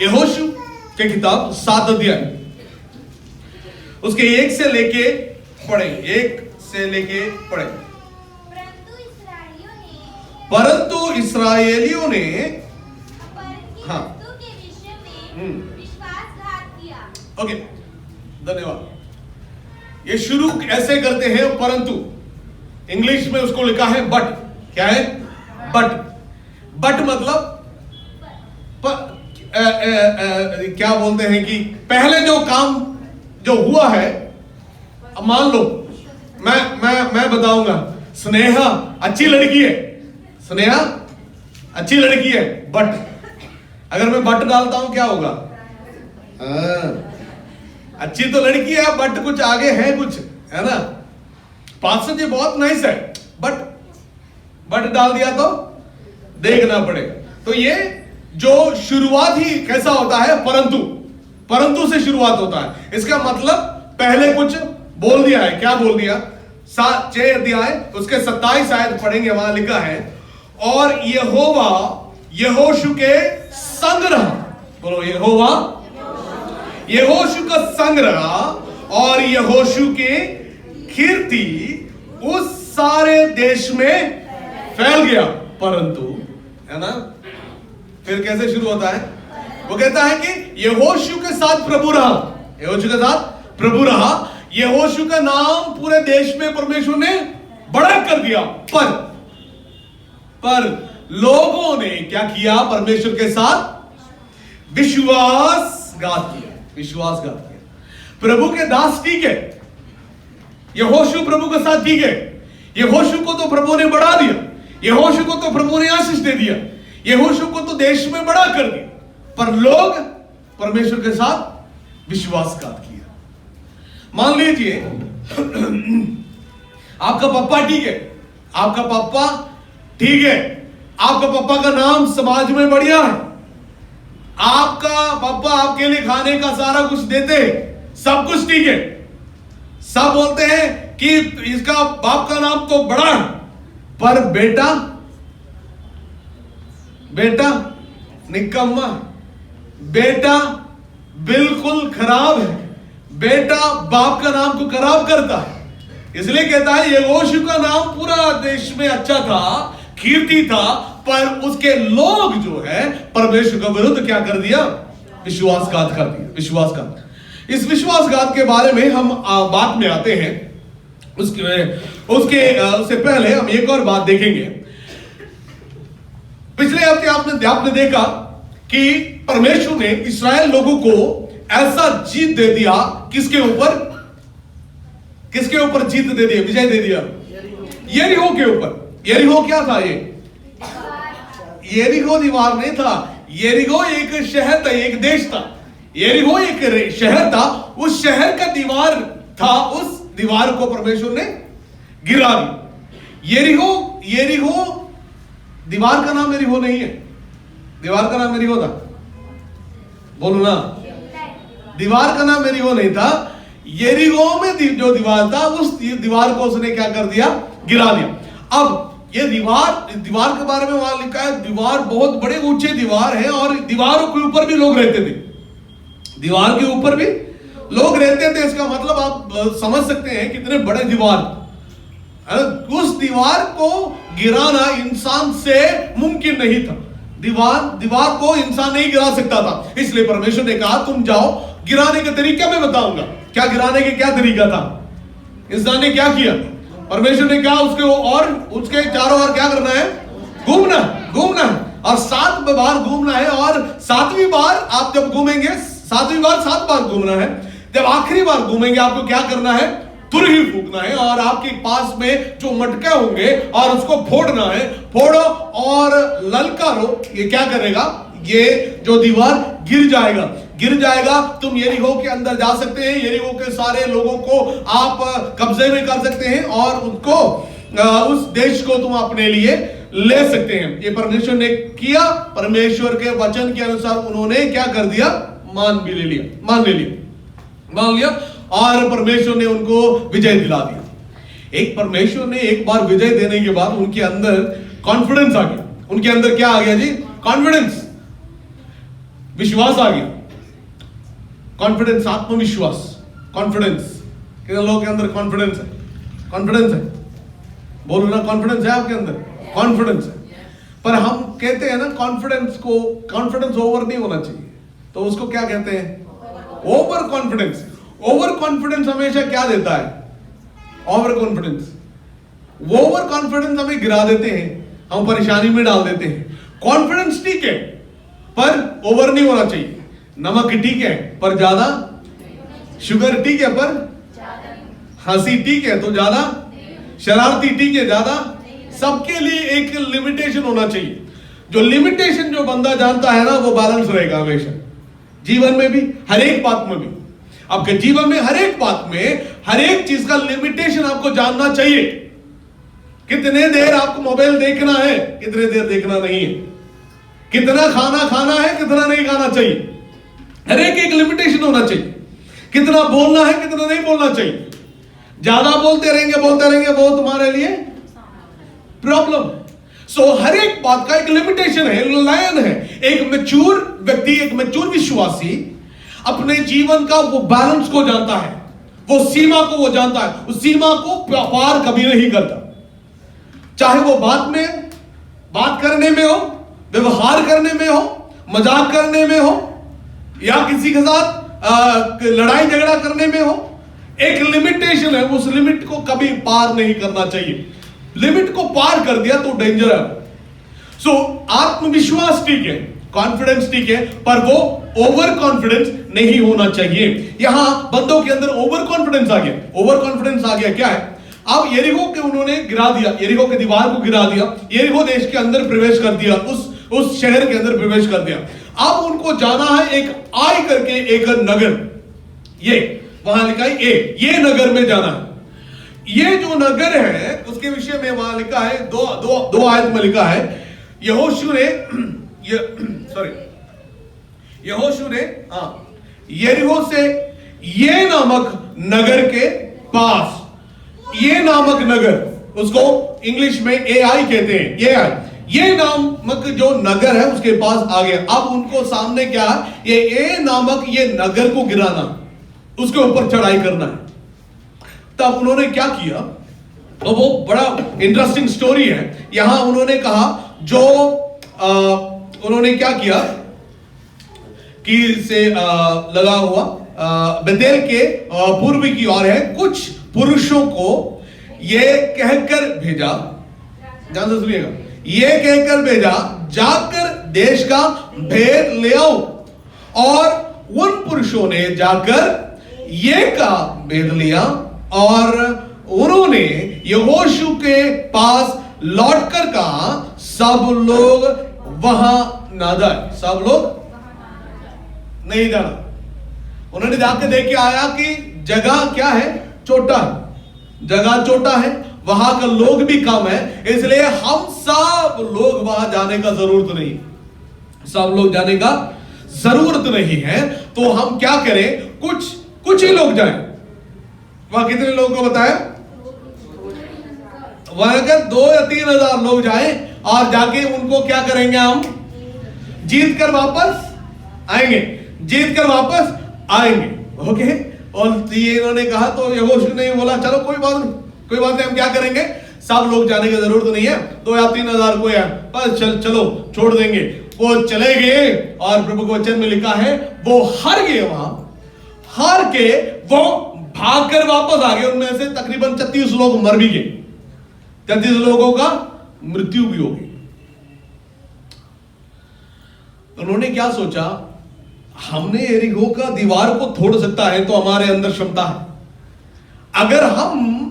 यहोशू के किताब 7 अध्याय उसके 1 से लेके पढ़े। परंतु इसराइलियों ने हाँ ओके धन्यवाद। ये शुरू ऐसे करते हैं परंतु, इंग्लिश में उसको लिखा है बट। क्या है बट मतलब क्या बोलते हैं कि पहले जो काम जो हुआ है, अब मान लो मैं बताऊंगा स्नेहा अच्छी लड़की है, स्नेहा अच्छी लड़की है, बट अगर मैं बट डालता हूं क्या होगा? अच्छी तो लड़की है बट कुछ आगे है, कुछ है ना। पास्टर जी बहुत नाइस है बट डाल दिया तो देखना पड़ेगा। तो ये जो शुरुआत ही कैसा होता है, परंतु से शुरुआत होता है। इसका मतलब पहले कुछ बोल दिया है। क्या बोल दिया? 6 अध्याय उसके 27 आयत पढ़ेंगे, वहां लिखा है और यहोवा यहोशू के संग रहा। बोलो यहोवा यहोशू का संग रहा और यहोशू की कीर्ति उस सारे देश में फैल गया। परंतु है ना, फिर कैसे शुरू होता है? वो कहता है कि यहोशू के साथ प्रभु रहा, यहोशू के साथ प्रभु रहा। यहोशू का नाम पूरे देश में परमेश्वर ने बड़ा कर दिया। पर लोगों ने क्या किया? परमेश्वर के साथ विश्वासघात किया। प्रभु के दास ठीक है, यहोशू प्रभु के साथ ठीक है। यहोशू को तो प्रभु ने बढ़ा दिया, यहोशू को तो प्रभु ने आशीष दे दिया, यहोशू को तो देश में बड़ा कर दिया, पर लोग परमेश्वर के साथ विश्वासघात किया। मान लीजिए आपका पप्पा ठीक है, आपका पप्पा ठीक है, आपका पप्पा का नाम समाज में बढ़िया है, आपका पप्पा आपके लिए खाने का सारा कुछ देते हैं, सब कुछ ठीक है, सब बोलते हैं कि इसका बाप का नाम तो बड़ा है, पर बेटा निकम्मा, बेटा बिल्कुल खराब है, बेटा बाप का नाम को खराब करता है। इसलिए कहता है यहोशू का नाम पूरा देश में अच्छा था, कीर्ति था, पर उसके लोग जो है परमेश्वर का विरुद्ध क्या कर दिया? विश्वासघात कर दिया। इस विश्वासघात के बारे में हम बात में आते हैं। उससे पहले हम एक और बात देखेंगे। पिछले हफ्ते आपने देखा कि परमेश्वर ने इस्राएल लोगों को ऐसा जीत दे दिया। किसके ऊपर जीत दे दिया, विजय दे दिया? यरीहो के ऊपर। यरीहो क्या था? यरीहो दीवार नहीं था, यरीहो एक शहर था, एक देश था। यरीहो एक शहर था, उस शहर का दीवार था, उस दीवार को परमेश्वर ने गिरा दिया। यरीहो दीवार का नाम यरीहो नहीं है, दीवार का नाम यरीहो था। बोलो ना, दीवार का नाम यरीहो नहीं था। यरीहो में जो दीवार था, उस दीवार को उसने क्या कर दिया? गिरा दिया। अब ये दीवार के बारे में वहां लिखा है, दीवार बहुत बड़े ऊंचे दीवार है और दीवारों के ऊपर भी लोग रहते थे, दीवार के ऊपर भी लोग रहते थे। इसका मतलब आप समझ सकते हैं कितने बड़े दीवार। उस दीवार को गिराना इंसान से मुमकिन नहीं था। दीवार को इंसान नहीं गिरा सकता था। इसलिए परमेश्वर ने कहा तुम जाओ, गिराने का तरीका मैं बताऊंगा। क्या गिराने का क्या तरीका था? इंसान ने क्या किया? परमेश्वर ने कहा उसके चारों ओर क्या करना है? घूमना है और 7 बार घूमना है। और 7वीं बार आप जब घूमेंगे, 7वीं बार 7 बार घूमना है। जब आखिरी बार घूमेंगे आपको क्या करना है? तुरही फूकना है और आपके पास में जो मटके होंगे और उसको फोड़ना है। फोड़ो और ललकारो। ये क्या करेगा? ये जो दीवार गिर जाएगा। तुम यरीहो के अंदर जा सकते हैं, यरीहो के सारे लोगों को आप कब्जे में कर सकते हैं और उनको उस देश को तुम अपने लिए ले सकते हैं। ये परमेश्वर ने किया। परमेश्वर के वचन के अनुसार उन्होंने क्या कर दिया? मान लिया और परमेश्वर ने उनको विजय दिला दिया। परमेश्वर ने एक बार विजय देने के बाद उनके अंदर कॉन्फिडेंस आ गया। उनके अंदर क्या आ गया जी? कॉन्फिडेंस। विश्वास आ गया, कॉन्फिडेंस, आत्मविश्वास, कॉन्फिडेंस। कितने लोगों के अंदर कॉन्फिडेंस है? कॉन्फिडेंस है, बोलो ना, कॉन्फिडेंस है आपके अंदर? कॉन्फिडेंस है। पर हम कहते हैं ना कॉन्फिडेंस ओवर नहीं होना चाहिए, तो उसको क्या कहते हैं? Over confidence. ओवर कॉन्फिडेंस हमेशा क्या देता है? Over confidence. ओवर कॉन्फिडेंस हमें गिरा देते हैं, हम परेशानी में डाल देते हैं। कॉन्फिडेंस ठीक है पर ओवर नहीं होना चाहिए। नमक ठीक है पर ज्यादा, शुगर ठीक है पर हंसी ठीक है तो ज्यादा, शरारती ठीक है ज्यादा, सबके लिए एक लिमिटेशन होना चाहिए। जो लिमिटेशन जो बंदा जानता है ना, वो बैलेंस रहेगा हमेशा, जीवन में भी, हर एक बात में भी। आपके जीवन में हर एक बात में, हर एक चीज का लिमिटेशन आपको जानना चाहिए। कितने देर आपको मोबाइल देखना है, कितने देर देखना नहीं है, कितना खाना खाना है, कितना नहीं खाना चाहिए, हर एक लिमिटेशन होना चाहिए। कितना बोलना है, कितना नहीं बोलना चाहिए। ज्यादा बोलते रहेंगे वो तुम्हारे लिए प्रॉब्लम। सो हर एक बात का एक लिमिटेशन है, लाइन है। एक मैच्योर व्यक्ति, एक मैच्योर विश्वासी अपने जीवन का वो बैलेंस को जानता है, वो सीमा को वो जानता है, उस सीमा को पार कभी नहीं करता। चाहे वो बात करने में हो, व्यवहार करने में हो, मजाक करने में हो, या किसी के साथ लड़ाई झगड़ा करने में हो, एक लिमिटेशन है। उस लिमिट को कभी पार नहीं करना चाहिए। लिमिट को पार कर दिया तो डेंजर है। सो आत्मविश्वास ठीक है, कॉन्फिडेंस ठीक है, पर वो ओवर कॉन्फिडेंस नहीं होना चाहिए। यहां बंदों के अंदर ओवर कॉन्फिडेंस आ गया। ओवर कॉन्फिडेंस आ गया क्या है? अब यरीहो के उन्होंने गिरा दिया, यरीहो के दीवार को गिरा दिया, यरीहो देश के अंदर प्रवेश कर दिया, उस शहर के अंदर प्रवेश कर दिया। अब उनको जाना है एक आई करके एक नगर, ये वहां लिखा है ये नगर में जाना है। ये जो नगर है उसके विषय में वहां लिखा है, दो आयत में लिखा है, यहोशू ने यरीहो से ये नामक नगर के पास, ये नामक नगर, उसको इंग्लिश में एआई कहते हैं, ये नामक जो नगर है उसके पास आ गया। अब उनको सामने क्या है? ये नामक ये नगर को गिराना, उसके ऊपर चढ़ाई करना है। तब उन्होंने क्या किया? तो वो बड़ा इंटरेस्टिंग स्टोरी है। यहां उन्होंने कहा, जो उन्होंने क्या किया कि से लगा हुआ बेतेल के पूर्व की ओर है, कुछ पुरुषों को ये कहकर भेजा, ध्यान से सुनिएगा, ये कहकर भेजा, जाकर देश का भेद ले आओ। और उन पुरुषों ने जाकर ये का भेद लिया और उन्होंने यहोशू के पास लौटकर कहा, सब लोग वहां ना जाए, सब लोग नहीं जाना। उन्होंने जाके देख के आया कि जगह क्या है? छोटा है, जगह छोटा है, वहां का लोग भी कम है, इसलिए हम सब लोग वहां जाने का जरूरत नहीं, सब लोग जाने का जरूरत नहीं है। तो हम क्या करें? कुछ ही लोग जाएं। वहां कितने लोगों को बताया? वहां अगर 2 या 3 हजार लोग जाएं और जाके उनको क्या करेंगे? हम जीत कर वापस आएंगे, जीत कर वापस आएंगे। ओके। और ये इन्होंने कहा, तो यहोशू ने बोला, चलो कोई बात नहीं, हम क्या करेंगे? सब लोग जाने की जरूरत नहीं है, 2 या 3 हजार को है, बस चलो छोड़ देंगे। वो चले गए और प्रभु के वचन में लिखा है वो हार गए, वहां हार के वो भागकर वापस आ गए। उनमें से तकरीबन 33 लोग मर भी गए, 33 लोगों का मृत्यु भी हो गई। उन्होंने क्या सोचा? हमने यरीहो का दीवार को तोड़ सकता है तो हमारे अंदर क्षमता है। अगर हम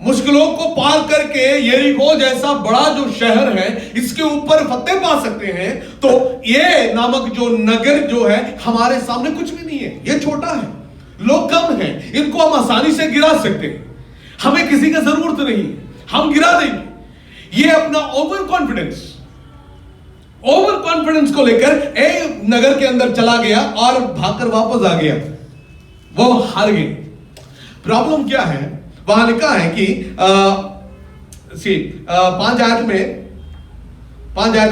मुश्किलों को पार करके यरीहो जैसा बड़ा जो शहर है इसके ऊपर फतेह पा सकते हैं, तो ये नामक जो नगर जो है हमारे सामने कुछ भी नहीं है, ये छोटा है, लोग कम हैं, इनको हम आसानी से गिरा सकते हैं, हमें किसी की जरूरत नहीं है, हम गिरा देंगे। ये अपना ओवर कॉन्फिडेंस को लेकर एक नगर के अंदर चला गया और भागकर वापस आ गया, वो हार गए। प्रॉब्लम क्या है? वहां लिखा है कि 5 आयत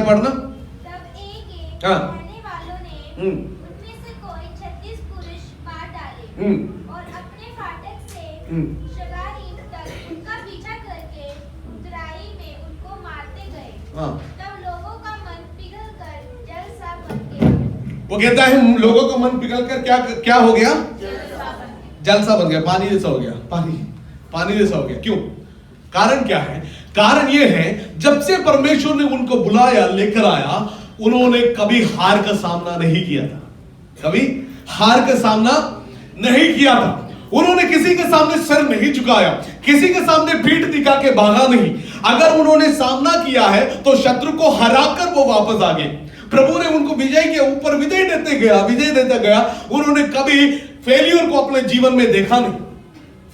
पढ़ना। तब एक रहने वाला उनमें से कोई 36 पुरुष मार डाले और अपने फाटक से शगारीम तक उनका पीछा करके उतराई में उनको मारते गए। तब लोगों का मन पिघल कर जल सा बन गया। वो कहता है लोगों का मन पिघल कर क्या हो गया? जल सा बन गया, पानी जैसा हो गया, पानी जैसा हो गया। क्यों? कारण क्या है? कारण ये है, जब से परमेश्वर ने उनको बुलाया, लेकर आया, उन्होंने कभी हार का सामना नहीं किया था। कभी हार का सामना नहीं किया था। उन्होंने किसी के सामने सर नहीं झुकाया, किसी के सामने पीठ दिखा के भागा नहीं। अगर उन्होंने सामना किया है तो शत्रु को हराकर वो वापस आ गए। प्रभु ने उनको विजय के ऊपर विजय देता गया। उन्होंने कभी फेलियर को अपने जीवन में देखा नहीं,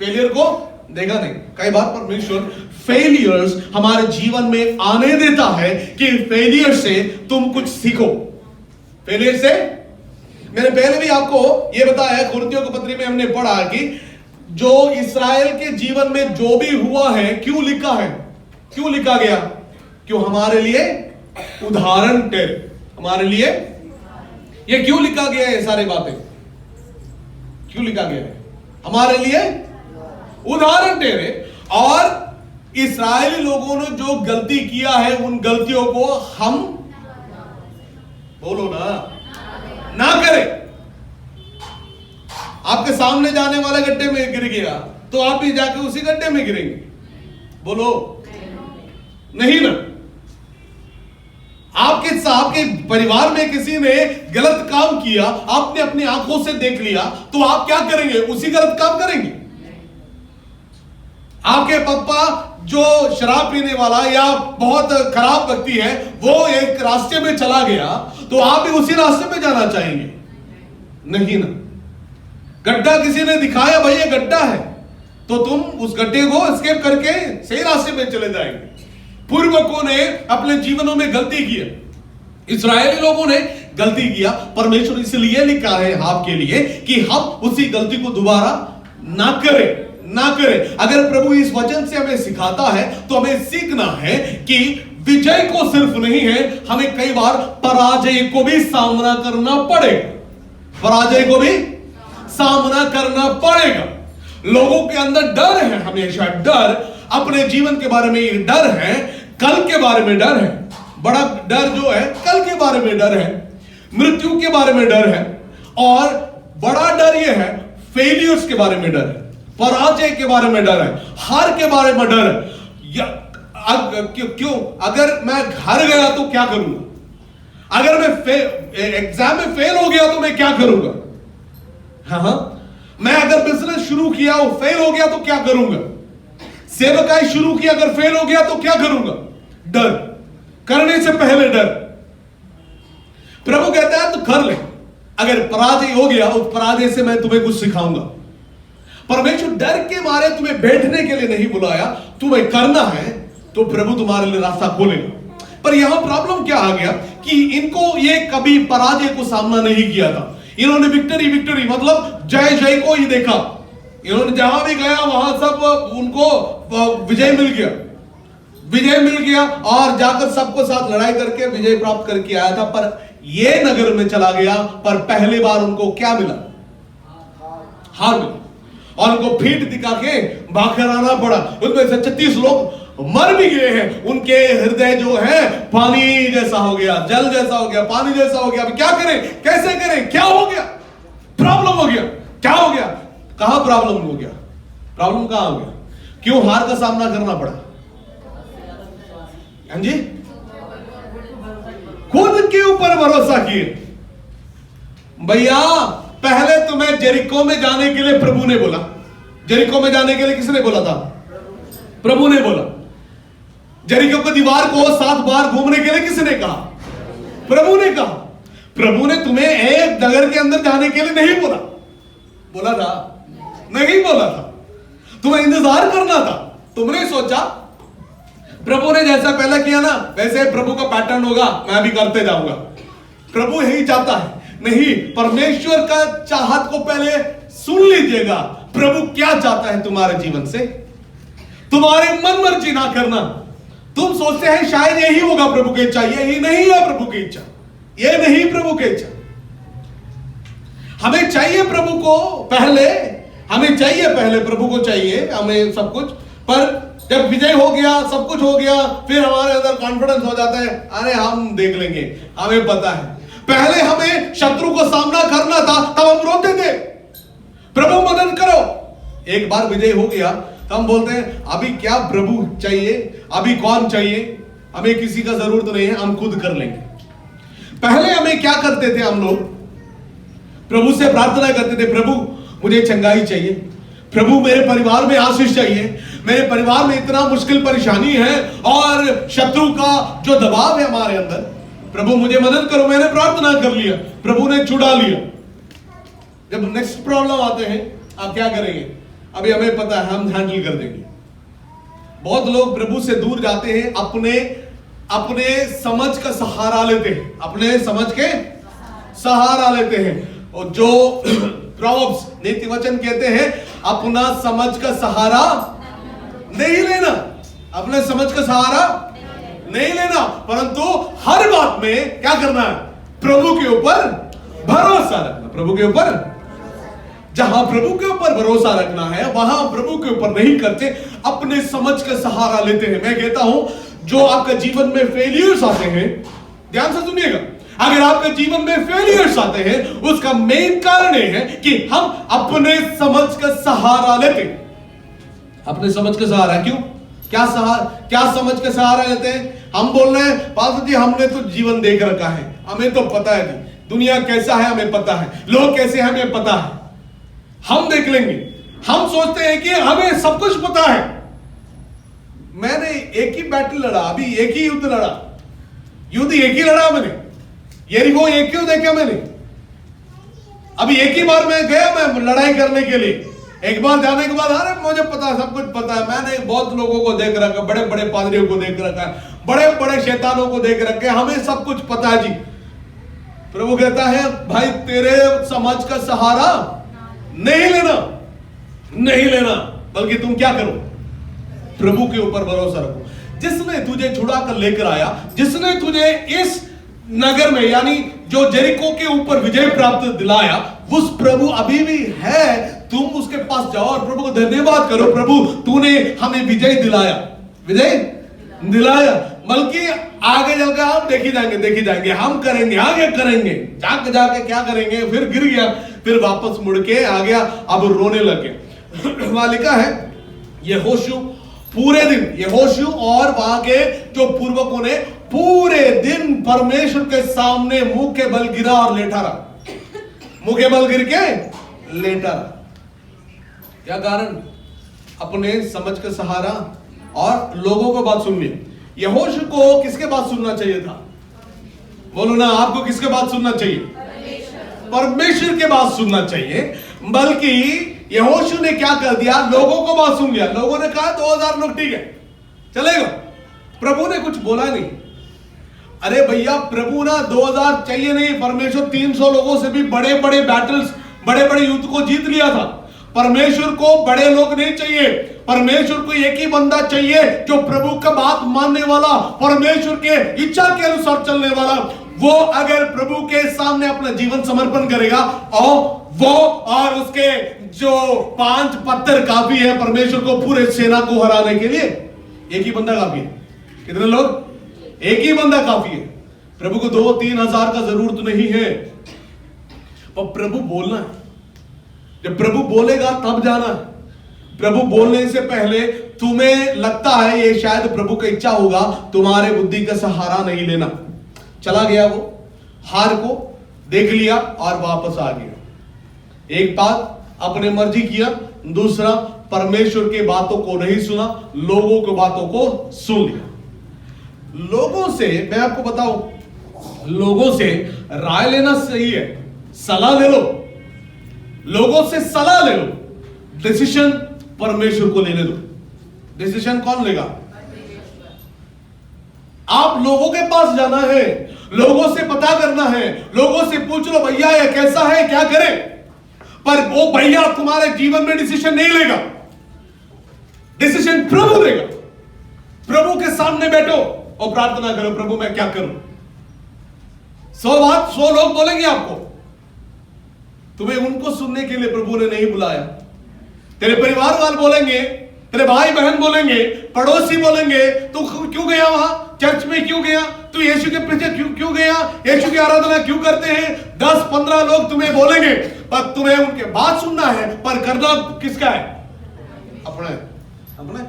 फेलियर को देखा नहीं। कई बार परमेश्वर फेलियर्स हमारे जीवन में आने देता है कि फेलियर से तुम कुछ सीखो। फेलियर से, मैंने पहले भी आपको यह बताया, कुरिन्थियों की पत्री में हमने पढ़ा कि जो इस्राएल के जीवन में जो भी हुआ है, क्यों लिखा है, क्यों लिखा गया? क्यों? हमारे लिए उदाहरण ठहरे। हमारे लिए ये क्यों लिखा गया है? सारी बातें क्यों लिखा गया है? हमारे लिए उदाहरण ठहरे। और इस्राएली लोगों ने जो गलती किया है, उन गलतियों को हम, बोलो ना करें। आपके सामने जाने वाले गड्ढे में गिर गया तो आप भी जाके उसी गड्ढे में गिरेंगे? बोलो नहीं ना। आपके परिवार में किसी ने गलत काम किया, आपने अपनी आंखों से देख लिया, तो आप क्या करेंगे? उसी गलत काम करेंगे। आपके पापा जो शराब पीने वाला या बहुत खराब व्यक्ति है, वो एक रास्ते में चला गया, तो आप भी उसी रास्ते में जाना चाहेंगे? नहीं ना। गड्ढा किसी ने दिखाया, भाई ये गड्ढा है, तो तुम उस गड्ढे को एस्केप करके सही रास्ते में चले जाएंगे। पूर्वकों ने अपने जीवनों में गलती किया, इस्राएली लोगों ने गलती किया। परमेश्वर इसलिए लिखा है आपके लिए कि हम उसी गलती को दोबारा ना करें। अगर प्रभु इस वचन से हमें सिखाता है तो हमें सीखना है कि विजय को सिर्फ नहीं है, हमें कई बार पराजय को भी सामना करना पड़ेगा। पराजय को भी सामना करना पड़ेगा। लोगों के अंदर डर है, हमेशा डर, अपने जीवन के बारे में डर है, कल के बारे में डर है। बड़ा डर जो है, कल के बारे में डर है, मृत्यु के बारे में डर है, और बड़ा डर यह है फेलियर्स के बारे में डर है, पराजय के बारे में डर है, हार के बारे में डर है। क्यों? अगर मैं हार गया तो क्या करूंगा? अगर मैं एग्जाम में फेल हो गया तो मैं क्या करूंगा? हाँ, मैं अगर बिजनेस शुरू किया और फेल हो गया तो क्या करूंगा? सेवकाई शुरू किया, अगर फेल हो गया तो क्या करूंगा? डर, करने से पहले डर। प्रभु कहता है तो कर ले, अगर पराजय हो गया उस पराजय से मैं तुम्हें कुछ सिखाऊंगा। परमेश्वर डर के मारे तुम्हें बैठने के लिए नहीं बुलाया, तुम्हें करना है तो प्रभु तुम्हारे लिए रास्ता खोलेगा। पर यहां प्रॉब्लम क्या आ गया कि इनको ये कभी पराजय को सामना नहीं किया था। इन्होंने विक्टरी मतलब जय को ही देखा। इन्होंने जहां भी गया वहां सब उनको विजय मिल गया और जाकर सबको साथ लड़ाई करके विजय प्राप्त करके आया था। पर ये नगर में चला गया, पर पहली बार उनको क्या मिला? हार मिला, और उनको पीठ दिखा के भागकर आना पड़ा। उनमें से 36 लोग मर भी गए हैं। उनके हृदय जो है पानी जैसा हो गया, जल जैसा हो गया, पानी जैसा हो गया। अब क्या करें, कैसे करें? क्या हो गया? प्रॉब्लम हो गया। क्या हो गया? कहां प्रॉब्लम हो गया? प्रॉब्लम कहां हो गया? क्यों हार का सामना करना पड़ा? हाँ जी, खुद के ऊपर भरोसा किए। भैया पहले तुम्हें जेरिको में जाने के लिए प्रभु ने बोला। जेरिको में जाने के लिए किसने बोला था? प्रभु ने बोला। जेरिको की दीवार को 7 बार घूमने के लिए किसने कहा? प्रभु ने कहा। प्रभु ने तुम्हें एक नगर के अंदर जाने के लिए नहीं बोला। बोला था? नहीं बोला था। तुम्हें इंतजार करना था। तुमने सोचा प्रभु ने जैसा पहले किया ना वैसे प्रभु का पैटर्न होगा, मैं भी करते जाऊंगा। प्रभु यही चाहता है। नहीं, परमेश्वर का चाहत को पहले सुन लीजिएगा। प्रभु क्या चाहता है तुम्हारे जीवन से? तुम्हारे मन मर्जी ना करना। तुम सोचते हैं शायद यही होगा प्रभु की इच्छा, यही नहीं है प्रभु की इच्छा, ये नहीं प्रभु की इच्छा। हमें चाहिए प्रभु को पहले, हमें चाहिए पहले प्रभु को चाहिए, हमें सब कुछ, पर जब विजय हो गया, सब कुछ हो गया, फिर हमारे अंदर कॉन्फिडेंस हो जाता है, अरे हम देख लेंगे, हमें पता है। पहले हमें शत्रु को सामना करना था, तब हम रोते थे, प्रभु मदद करो। एक बार विजय हो गया तो हम बोलते हैं अभी क्या प्रभु चाहिए, अभी कौन चाहिए, हमें किसी का जरूरत नहीं है, हम खुद कर लेंगे। पहले हमें क्या करते थे, हम लोग प्रभु से प्रार्थना करते थे, प्रभु मुझे चंगाई चाहिए, प्रभु मेरे परिवार में आशीष चाहिए, मेरे परिवार में इतना मुश्किल परेशानी है और शत्रु का जो दबाव है हमारे अंदर, प्रभु मुझे मदद करो। मैंने प्रार्थना कर लिया, प्रभु ने छुड़ा लिया। जब नेक्स्ट प्रॉब्लम आते हैं, आप क्या करेंगे, अभी हमें पता है हम हैंडल कर देंगे। बहुत लोग प्रभु से दूर जाते हैं, अपने समझ का सहारा लेते हैं, अपने समझ के सहारा लेते हैं। और जो प्रॉब्स नीति वचन कहते हैं, अपना समझ का सहारा नहीं लेना, अपने समझ का सहारा नहीं लेना, परंतु हर बात में क्या करना है, प्रभु के ऊपर भरोसा रखना। प्रभु के ऊपर, जहां प्रभु के ऊपर भरोसा रखना है वहां प्रभु के ऊपर नहीं करते, अपने समझ का सहारा लेते हैं। मैं कहता हूं जो आपका जीवन में फेलियर्स आते हैं, ध्यान से सुनिएगा, अगर आपके जीवन में फेलियर्स आते हैं, उसका मेन कारण यह है कि हम अपने समझ का सहारा लेते हैं। अपने समझ का सहारा, क्यों, क्या समझ के सहारा लेते हैं? हम बोल रहे हैं पास्टर जी हमने तो जीवन देख रखा है, हमें तो पता है, दुनिया कैसा है हमें पता है, लोग कैसे हैं हमें पता है, हम देख लेंगे। हम सोचते हैं कि हमें सब कुछ पता है। मैंने एक ही बैटल लड़ा, अभी एक ही युद्ध लड़ा, युद्ध एक ही लड़ा मैंने, यरीहो एक ही देखा मैंने, अभी एक ही बार मैं गया मैं लड़ाई करने के लिए। एक बार जाने के बाद अरे मुझे पता है, सब कुछ पता है, मैंने बहुत लोगों को देख रखा, बड़े बड़े पादरियों को देख रखा है, बड़े बड़े शैतानों को देख रखे, हमें सब कुछ पता है जी। प्रभु कहता है भाई तेरे समझ का सहारा नहीं लेना, नहीं लेना, बल्कि तुम क्या करो, प्रभु के ऊपर भरोसा रखो। जिसने तुझे छुड़ा कर लेकर आया, जिसने तुझे इस नगर में यानी जो जेरिको के ऊपर विजय प्राप्त दिलाया, उस प्रभु अभी भी है। तुम उसके पास जाओ और प्रभु को धन्यवाद करो, प्रभु तूने हमें विजय दिलाया, विजय दिलाया। बल्कि आगे चलकर हम देखी जाएंगे, हम करेंगे, आगे करेंगे, जाके क्या करेंगे, फिर गिर गया, फिर वापस मुड़ के आ गया, अब रोने लगे। वहां लिखा है यहोशू पूरे दिन, यहोशू और वहां के जो पूर्वकों ने पूरे दिन परमेश्वर के सामने मुंह के बल गिरा और लेटा रहा, मुंह के बल गिर के लेटा रहा। क्या कारण? अपने समझ का सहारा और लोगों को बात सुन ली। यहोशू को किसके बात सुनना चाहिए था? बोलो ना, आपको किसके बात सुनना चाहिए? परमेश्वर के बात सुनना चाहिए। बल्कि यहोशू ने क्या कर दिया, लोगों को बात सुन लिया। लोगों ने कहा 2000 लोग ठीक है चलेगा, प्रभु ने कुछ बोला नहीं। अरे भैया प्रभु ना 2000 चाहिए नहीं, परमेश्वर 300 लोगों से भी बड़े बड़े बैटल्स, बड़े बड़े युद्ध को जीत लिया था। परमेश्वर को बड़े लोग नहीं चाहिए, परमेश्वर को एक ही बंदा चाहिए जो प्रभु का बात मानने वाला, परमेश्वर के इच्छा के अनुसार चलने वाला। वो अगर प्रभु के सामने अपना जीवन समर्पण करेगा और वो और उसके जो 5 पत्थर काफी है परमेश्वर को पूरे सेना को हराने के लिए। एक ही बंदा काफी है। कितने लोग? एक ही बंदा काफी है। प्रभु को 2-3 हजार का जरूरत नहीं है, पर प्रभु बोलना है। जब प्रभु बोलेगा तब जाना है। प्रभु बोलने से पहले तुम्हें लगता है ये शायद प्रभु का इच्छा होगा, तुम्हारे बुद्धि का सहारा नहीं लेना। चला गया वो, हार को देख लिया और वापस आ गया। एक बात अपने मर्जी किया, दूसरा परमेश्वर के बातों को नहीं सुना, लोगों की बातों को सुन लिया। लोगों से मैं आपको बताऊं, लोगों से राय लेना सही है, सलाह ले लो, लोगों से सलाह ले लो, डिसीजन परमेश्वर को लेने दो। डिसीजन कौन लेगा? आप लोगों के पास जाना है, लोगों से पता करना है, लोगों से पूछ लो भैया ये कैसा है, क्या करें। पर वो भैया तुम्हारे जीवन में डिसीजन नहीं लेगा, डिसीजन प्रभु लेगा। प्रभु के सामने बैठो और प्रार्थना करो, प्रभु मैं क्या करूं। 100 बात 100 लोग बोलेंगे आपको, तुम्हें उनको सुनने के लिए प्रभु ने नहीं बुलाया। तेरे परिवार वाले बोलेंगे, तेरे भाई बहन बोलेंगे, पड़ोसी बोलेंगे, तू क्यों गया वहां, चर्च में क्यों गया, तू यीशु के पीछे क्यों गया, यीशु की आराधना क्यों करते हैं। 10-15 लोग तुम्हें बोलेंगे, पर तुम्हें उनके बात सुनना है, पर करना किसका है, अपने अपने।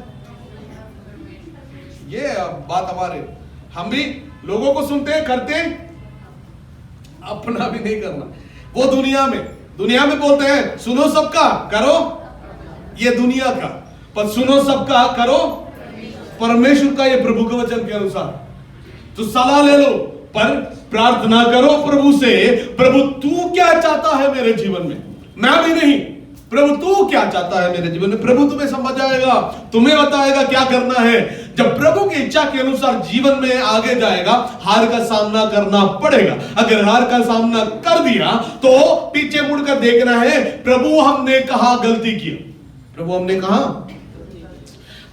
ये बात हमारे, हम भी लोगों को सुनते हैं, करते हैं, अपना भी नहीं करना। वो दुनिया में बोलते हैं सुनो सबका करो, ये दुनिया का, पर सुनो सबका करो परमेश्वर का, ये प्रभु के वचन के अनुसार। तो सलाह ले लो, पर प्रार्थना करो प्रभु से, प्रभु तू क्या चाहता है मेरे जीवन में, मैं भी नहीं, प्रभु तू क्या चाहता है मेरे जीवन में। प्रभु तुम्हें समझाएगा, तुम्हें बताएगा क्या करना है। जब प्रभु की इच्छा के अनुसार जीवन में आगे जाएगा, हार का सामना करना पड़ेगा। अगर हार का सामना कर दिया तो पीछे मुड़कर देखना है, प्रभु हमने कहा गलती की, प्रभु हमने कहा।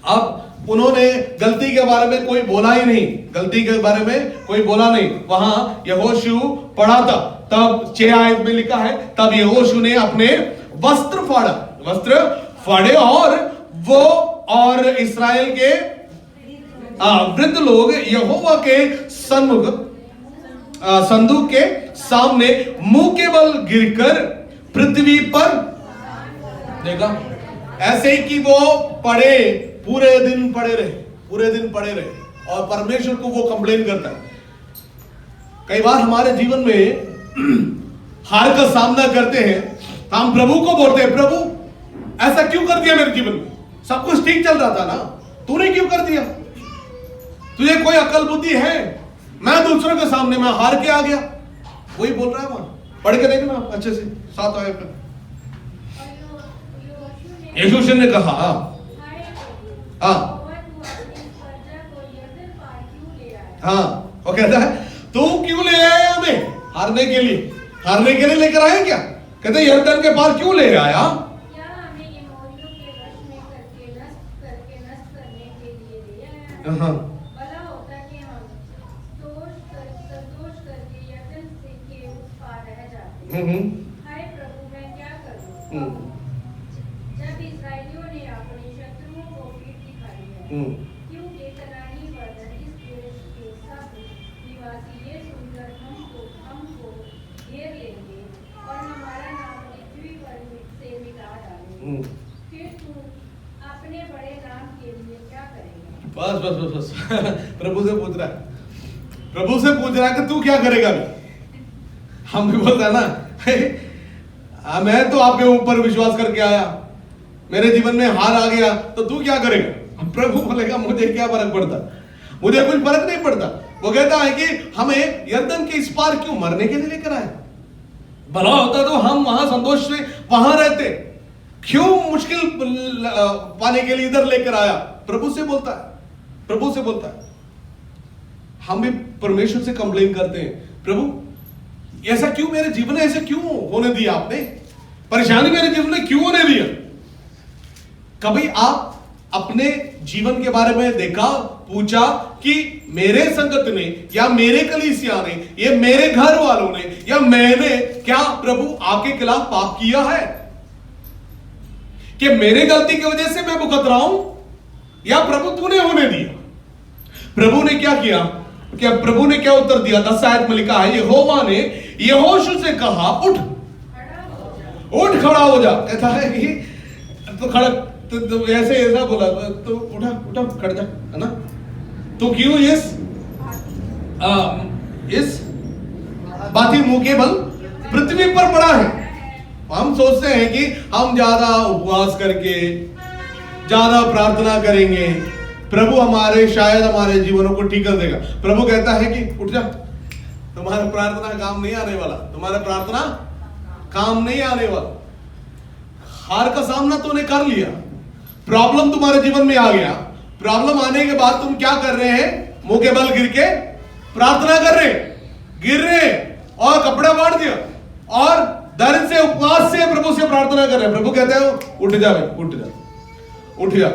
अब उन्होंने गलती के बारे में कोई बोला ही नहीं, गलती के बारे में कोई बोला नहीं। वहां यहोशू पढ़ा था, तब 6 आयत में लिखा है, तब यहोशू ने अपने वस्त्र फाड़े और वो और इस्राएल के वृद्ध लोग यहोवा के सन्मुख संदूक के सामने मुंह के बल गिरकर पृथ्वी पर देखा। ऐसे ही कि वो पड़े, पूरे दिन पड़े रहे, और परमेश्वर को वो कंप्लेन करता है। कई बार हमारे जीवन में हार का सामना करते हैं, हम प्रभु को बोलते हैं, प्रभु ऐसा क्यों कर दिया मेरे जीवन में, सब कुछ ठीक चल रहा था ना, तूने क्यों कर दिया, तुझे कोई अकल बुद्धि है, मैं दूसरों के सामने मैं हार के आ गया। वही बोल रहा है वहां, पढ़ के देखना अच्छे से 7 आयत में। यहोशू ने कहा हाँ, वो कहता है तू क्यों ले आया हमें हारने के लिए लेकर आया क्या, कहते यरदन के पार क्यों ले आया, हाँ हाय प्रभु मैं क्या करूं। जब इस्राएलियों ने अपने शत्रुओं को पीठ दिखाई है, क्योंकि कनानी वर्णन इस देश के सब निवासी ये सुनकर हमको घेर लेंगे और हमारा नाम पृथ्वी पर से मिटा डालेंगे, फिर तू अपने बड़े नाम के लिए क्या करेगा। बस प्रभु से पूछ रहा है कि तू क्या करेगा। हम भी बोलते हैं ना, मैं तो आपके ऊपर विश्वास करके आया, मेरे जीवन में हार आ गया, तो तू क्या करेगा। प्रभु बोलेगा मुझे क्या फर्क पड़ता, मुझे कुछ फर्क नहीं पड़ता। वो कहता है कि हमें यरदन के इस पार क्यों मरने के लिए लेकर आए, भला होता तो हम वहां संतोष से वहां रहते, क्यों मुश्किल पाने के लिए इधर लेकर आया। प्रभु से बोलता है। हम भी परमेश्वर से कंप्लेन करते हैं, प्रभु ऐसा क्यों मेरे जीवन में, ऐसे क्यों होने दिया आपने, परेशानी मेरे जीवन में क्यों होने दिया। कभी आप अपने जीवन के बारे में देखा, पूछा कि मेरे संगत ने या मेरे कलीसिया ने या मेरे घर वालों ने या मैंने क्या प्रभु आपके खिलाफ पाप किया है, कि मेरे गलती की वजह से मैं भुगत रहा हूं, या प्रभु तूने होने दिया। प्रभु ने क्या किया, क्या प्रभु ने क्या उत्तर दिया। 10 आयत में लिखा है, यहोवा ने यहोशू से कहा उठ खड़ा हो जा। कहता है कि तो खड़ा तो ऐसा बोला तो उठा खड़ जा, है ना। तो क्यों इस बाती मुंह के बल पृथ्वी पर पड़ा है। हम सोचते हैं कि हम ज्यादा उपवास करके ज्यादा प्रार्थना करेंगे, प्रभु शायद हमारे जीवनों को ठीक कर देगा। प्रभु कहता है कि उठ जा, तुम्हारा प्रार्थना काम नहीं आने वाला। हार का सामना तूने कर लिया, प्रॉब्लम तुम्हारे जीवन में आ गया, प्रॉब्लम आने के बाद तुम क्या कर रहे हैं, मुंह के बल गिर के प्रार्थना गिर रहे और कपड़ा बांट दिया और दर्द से उपवास से प्रभु से प्रार्थना कर रहे हैं। प्रभु कहते हैं उठ जा।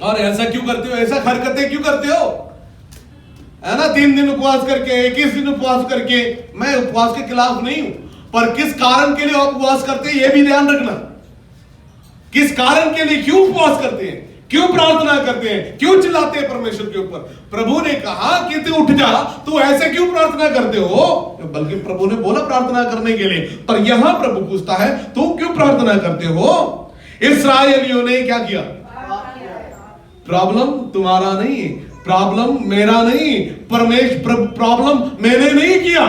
और ऐसा क्यों करते हो, ऐसा हरकतें क्यों करते हो, है ना। 3 दिन उपवास करके, 21 दिन उपवास करके, मैं उपवास के खिलाफ नहीं हूं, पर किस कारण के लिए आप उपवास करते हैं, यह भी ध्यान रखना। किस कारण के लिए, क्यों उपवास करते हैं, क्यों प्रार्थना करते हैं, क्यों चिल्लाते हैं परमेश्वर के ऊपर। प्रभु ने कहा कि तू उठ जा, तू ऐसे क्यों प्रार्थना करते हो, बल्कि प्रभु ने बोला प्रार्थना करने के लिए, पर यहां प्रभु पूछता है तू क्यों प्रार्थना करते हो। इस्राएलियों ने क्या किया, प्रॉब्लम तुम्हारा नहीं, प्रॉब्लम मेरा नहीं, प्रॉब्लम मैंने नहीं किया,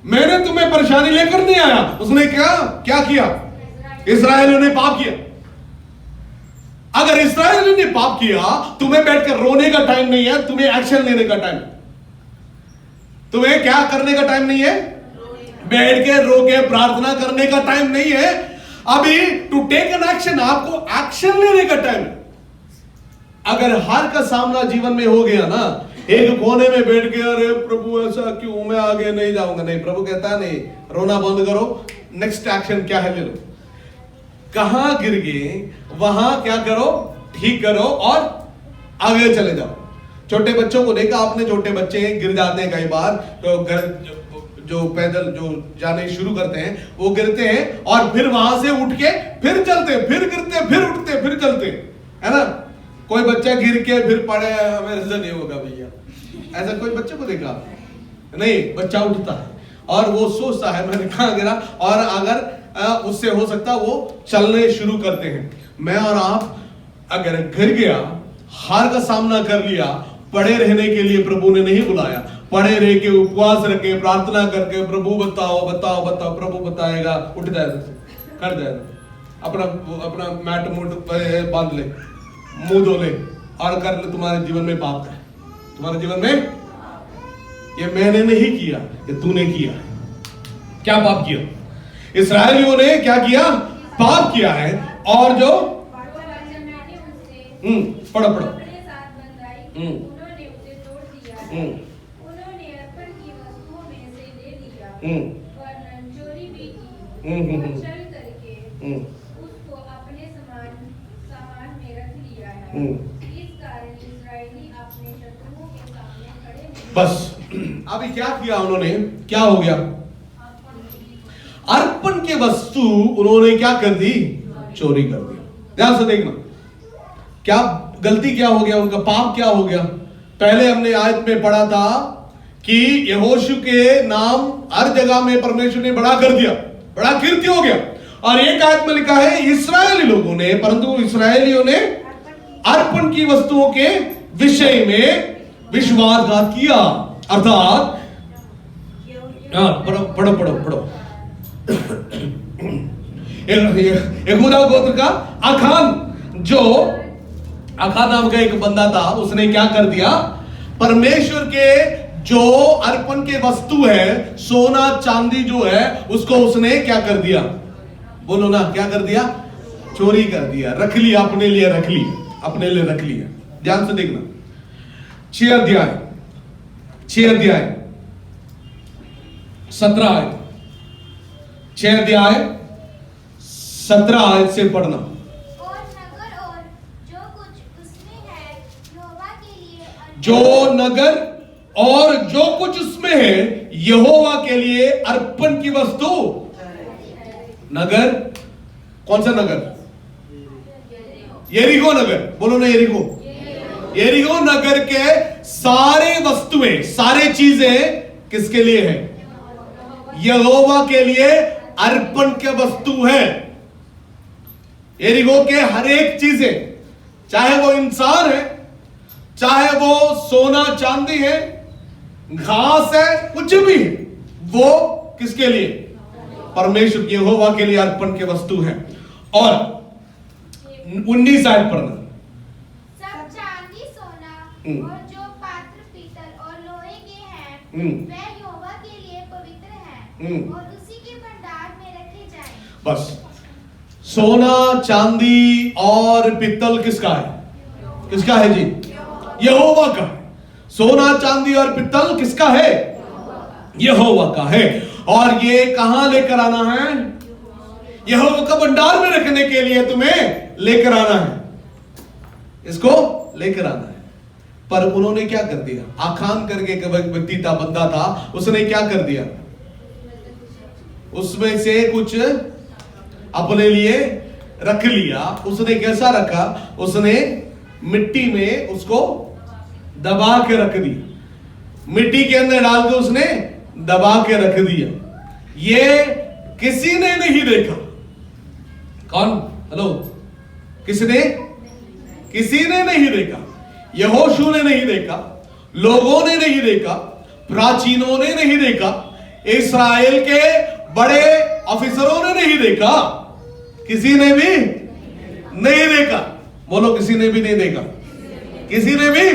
मैंने तुम्हें परेशानी लेकर नहीं आया। उसने क्या किया, इस्राएलियों ने पाप किया। अगर इस्राएलियों ने पाप किया, तुम्हें बैठकर रोने का टाइम नहीं है, तुम्हें एक्शन लेने का टाइम। तुम्हें क्या करने का टाइम नहीं है, बैठ के रो के प्रार्थना करने का टाइम नहीं है। अभी टू टेक एन एक्शन, आपको एक्शन लेने का टाइम है। अगर हार का सामना जीवन में हो गया ना, एक कोने में बैठ के अरे प्रभु ऐसा क्यों, मैं आगे नहीं जाऊंगा, नहीं, प्रभु कहता है नहीं, रोना बंद करो, नेक्स्ट एक्शन क्या है ले लो। कहां गिर गए वहां क्या करो, ठीक करो और आगे चले जाओ। छोटे बच्चों को देखा आपने, छोटे बच्चे गिर जाते हैं कई बार, तो घर जो पैदल जो जाने शुरू करते हैं वो गिरते हैं और फिर वहां से उठ के फिर चलते, फिर गिरते, फिर उठते, फिर चलते, है ना। कोई बच्चा गिर के फिर पड़े, मेरे से नहीं होगा भैया, ऐसा कोई बच्चे को देखा नहीं। बच्चा उठता है और वो सोचता है मैंने कहां गिरा, और अगर उससे हो सकता वो चलने शुरू करते हैं। मैं और आप अगर गिर गया, हार का सामना कर लिया, पड़े रहने के लिए प्रभु ने नहीं बुलाया, पड़े रह के उपवास रखे, प्रार्थना करके प्रभु बताओ बताओ बताओ, प्रभु बताएगा, उठ जाएगा, कर जाएगा, अपना मैट मुट बांध ले, मुंह धो ले और कर ले। तुम्हारे जीवन में पाप है, तुम्हारे जीवन में ये मैंने नहीं किया, ये तूने किया। क्या पाप किया, इस्राएलियों ने क्या किया, पाप किया है। और जो पढ़ो पढ़ो, उन्होंने उसे तोड़ दिया, उन्होंने अर्पण की वस्तुओं में से ले लिया, वरन चोरी भी की, और चल करके उसको अपने सामान में रख लिया है। इस कारण इस्राएली अपने शत्रुओं के सामने खड़े हैं। बस अभी क्या किया उन्होंने, क्या हो गया, अर्पण के वस्तु उन्होंने क्या कर दी, चोरी कर दी। ध्यान से देखना, क्या गलती क्या हो गया उनका, पाप क्या हो गया। पहले हमने आयत में पढ़ा था कि यहोशू के नाम हर जगह में परमेश्वर ने बड़ा कर दिया, बड़ा कीर्ति हो गया। और एक आयत में लिखा है इस्राएली लोगों ने, परंतु इस्राएलियों ने अर्पण की वस्तुओं के विषय में विश्वासघात किया। अर्थात पढ़ो पढ़ो पढ़ो पढ़ो, यहूदा गोत्र का आखान नाम का एक बंदा था, उसने क्या कर दिया, परमेश्वर के जो अर्पण के वस्तु है, सोना चांदी जो है, उसको उसने क्या कर दिया, बोलो ना, क्या कर दिया, चोरी कर दिया, रख लिया, अपने लिए रख लिया, अपने लिए रख लिया। ध्यान से देखना, 6 अध्याय 17 आयत, 6 अध्याय 17 आयत से पढ़ना। और नगर और जो कुछ उसमें है यहोवा के लिए, जो नगर और जो कुछ उसमें है यहोवा के लिए अर्पण की वस्तु। नगर, कौन सा नगर, यरीहो नगर, बोलो ना यरीहो। यरीहो नगर के सारे वस्तुएं, सारे चीजें किसके लिए है, यहोवा के लिए अर्पण के वस्तु है। यरीहो के हर एक चीजें, चाहे वो इंसान है, चाहे वो सोना चांदी है, घास है, कुछ भी है, वो किसके लिए, परमेश्वर यहोवा के लिए अर्पण के वस्तु है। और 19 आयत पढ़ना। सब चांदी सोना और जो पात्र पीतल और लोहे के हैं वे यहोवा के लिए पवित्र हैं और उसी के भंडार में रखे जाएं। बस, सोना चांदी और पीतल किसका है, किसका है जी, यहोवा का है। सोना चांदी और पीतल किसका है, यहोवा का है। और ये कहां लेकर आना है, यहोवा का भंडार में रखने के लिए तुम्हें लेकर आना है, इसको लेकर आना है। पर उन्होंने क्या कर दिया, आखान करके एक व्यक्ति था, बंदा था, उसने क्या कर दिया, उसमें से कुछ अपने लिए रख लिया। उसने कैसा रखा? उसने मिट्टी में उसको दबा के रख दिया, मिट्टी के अंदर डाल के उसने दबा के रख दिया। ये किसी ने नहीं देखा। कौन? हेलो, किसने? किसी ने नहीं देखा। यहोशू ने नहीं देखा, लोगों ने नहीं देखा, प्राचीनों ने नहीं देखा, इस्राएल के बड़े ऑफिसरों ने नहीं देखा, किसी ने भी नहीं देखा। बोलो, किसी ने भी नहीं देखा। किसी ने भी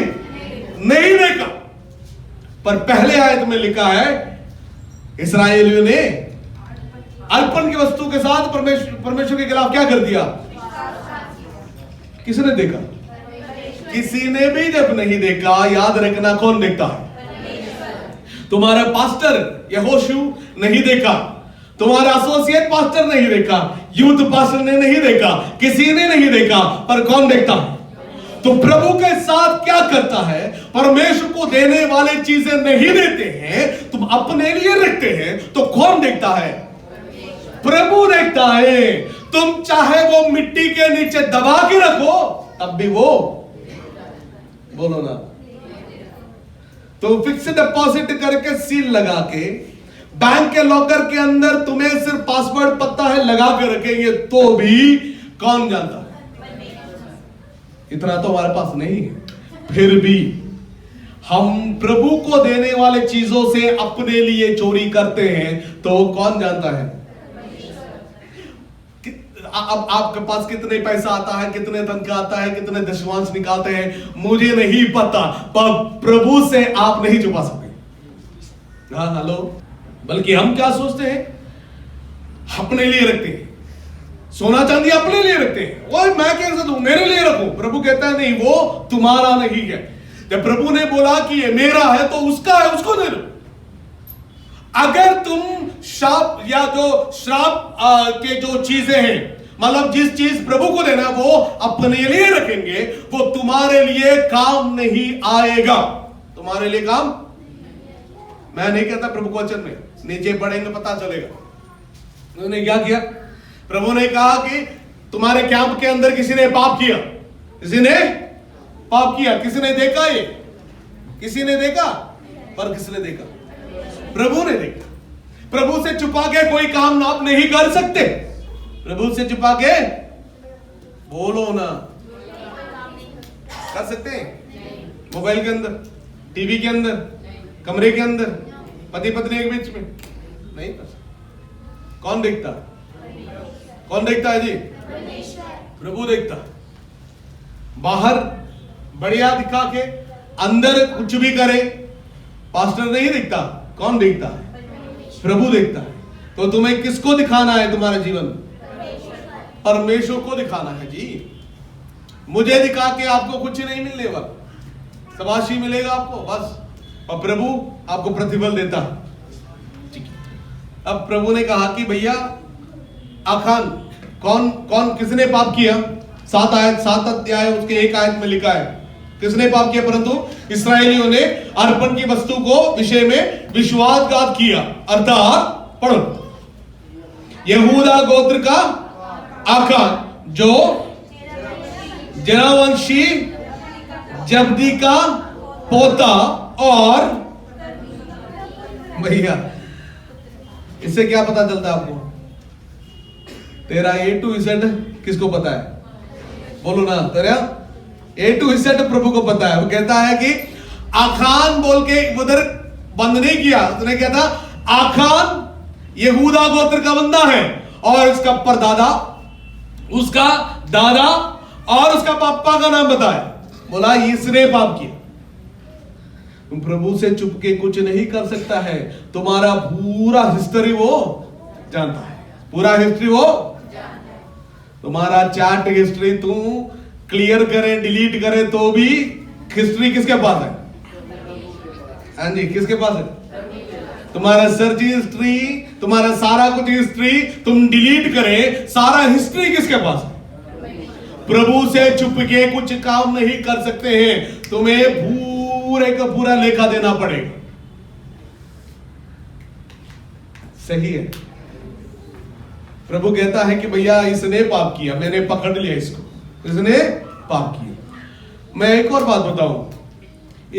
नहीं देखा। पर पहले आयत में लिखा है, इस्राएलियों ने अर्पण की वस्तु के साथ परमेश्वर के खिलाफ क्या कर दिया? किसने देखा? किसी ने भी जब नहीं देखा, याद रखना, कौन देखता है? तुम्हारा पास्टर यहोशू नहीं देखा, तुम्हारा एसोसिएट पास्टर नहीं देखा, यूथ पास्टर ने नहीं देखा, किसी ने नहीं देखा, पर कौन देखता है? तो प्रभु के साथ क्या करता है? परमेश्वर को देने वाले चीजें नहीं देते हैं, तुम अपने लिए रखते हैं, तो कौन देखता है? प्रभु देखता है। तुम चाहे वो मिट्टी के नीचे दबा के रखो, तब भी वो, बोलो ना, तो फिक्स डिपॉजिट करके सील लगा के बैंक के लॉकर के अंदर तुम्हें सिर्फ पासवर्ड पता है लगा के रखेंगे, तो भी कौन जानता है? इतना तो हमारे पास नहीं है। फिर भी हम प्रभु को देने वाले चीजों से अपने लिए चोरी करते हैं, तो कौन जानता है? अब आपके पास कितने पैसा आता है, कितने तनख्वाह आता है, कितने दशमांश निकालते हैं, मुझे नहीं पता, पर प्रभु से आप नहीं छुपा सकते। हाँ, हेलो। बल्कि हम क्या सोचते हैं? अपने लिए रखते हैं। सोना चांदी अपने लिए रखते हैं। वो मैं कैसे दूं? मेरे लिए रखूं। प्रभु कहता है नहीं, वो तुम्हारा नहीं है। जब प्रभु ने बोला कि ये मेरा है, तो उसका है, उसको दे दो। अगर तुम श्राप या जो श्राप के जो चीजें हैं, मतलब जिस चीज प्रभु को देना वो अपने लिए रखेंगे, वो तुम्हारे लिए काम नहीं आएगा। तुम्हारे लिए काम, मैं नहीं कहता प्रभु को वचन में, नीचे पढ़ेंगे पता चलेगा। उन्होंने क्या किया? प्रभु ने कहा कि तुम्हारे कैंप के अंदर किसी ने पाप किया, किसी ने पाप किया, किसी ने देखा? ये किसी ने देखा? पर किसने देखा? प्रभु ने देखा। प्रभु से छुपा के कोई काम आप नहीं कर सकते। प्रभु से छुपा के, बोलो ना, कर सकते हैं? मोबाइल के अंदर, टीवी के अंदर, कमरे के अंदर, पति पत्नी के बीच में नहीं कर सकते। कौन देखता? कौन देखता है जी? प्रभु देखता। बाहर बढ़िया दिखा के अंदर कुछ भी करे, पास्टर नहीं दिखता। कौन देखता है? प्रभु देखता है। तो तुम्हें किसको दिखाना है? तुम्हारा जीवन परमेश्वर को दिखाना है जी। मुझे दिखा के आपको कुछ नहीं मिलने वाला, शाबाशी मिलेगा आपको बस, और प्रभु आपको प्रतिफल देता है। अब प्रभु ने कहा कि भैया आखान, कौन कौन किसने पाप किया? 7 अध्याय उसके 1 आयत में लिखा है, किसने पाप किया? परंतु इस्राएलियों ने अर्पण की वस्तु को विषय में विश्वासघात किया। अर्थात पढ़ो, यहूदा गोत्र का आखान जो जनावंशी जब्दी का पोता, और भैया इससे क्या पता चलता है आपको? तेरा A to Z किसको पता है? बोलो ना, तेरा A to Z प्रभु को पता है। वो कहता है कि आखान बोल के उधर बंद नहीं किया, उसने क्या था? आखान यहूदा गोत्र का बंदा है, और उसका परदादा, उसका दादा और उसका पापा का नाम बताया। बोला इसने पाप किया। तुम प्रभु से चुप के कुछ नहीं कर सकता है। तुम्हारा पूरा हिस्ट्री वो जानता है, पूरा हिस्ट्री वो तुम्हारा चैट हिस्ट्री तुम क्लियर करे, डिलीट करे, तो भी हिस्ट्री किसके पास है? हाँ जी, किसके पास है? तुम्हारा सर्च हिस्ट्री, तुम्हारा सारा कुछ हिस्ट्री तुम डिलीट करे, सारा हिस्ट्री किसके पास है? प्रभु से छुप के कुछ काम नहीं कर सकते हैं। तुम्हें पूरे का पूरा लेखा देना पड़ेगा। सही है? प्रभु कहता है कि भैया इसने पाप किया, मैंने पकड़ लिया इसको, इसने पाप किया। मैं एक और बात बताऊं,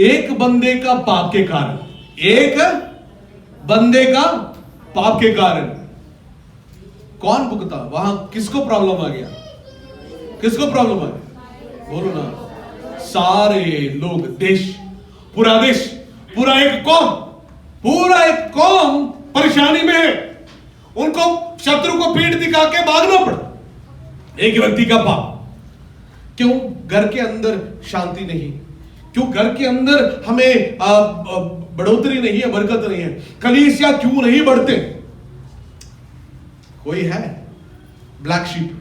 एक बंदे का पाप के कारण, एक बंदे का पाप के कारण कौन भुगता? वहां किसको प्रॉब्लम आ गया? किसको प्रॉब्लम आ गया? बोलो ना। सारे लोग, देश, पूरा देश, पूरा एक कौम परेशानी में है। उनको शत्रु को पीठ दिखा के भागना पड़ा। एक व्यक्ति का पाप। क्यों? घर के अंदर शांति नहीं, क्यों घर के अंदर हमें बढ़ोतरी नहीं है, बरकत नहीं है, कलीसिया क्यों नहीं बढ़ते? कोई है ब्लैक शीप?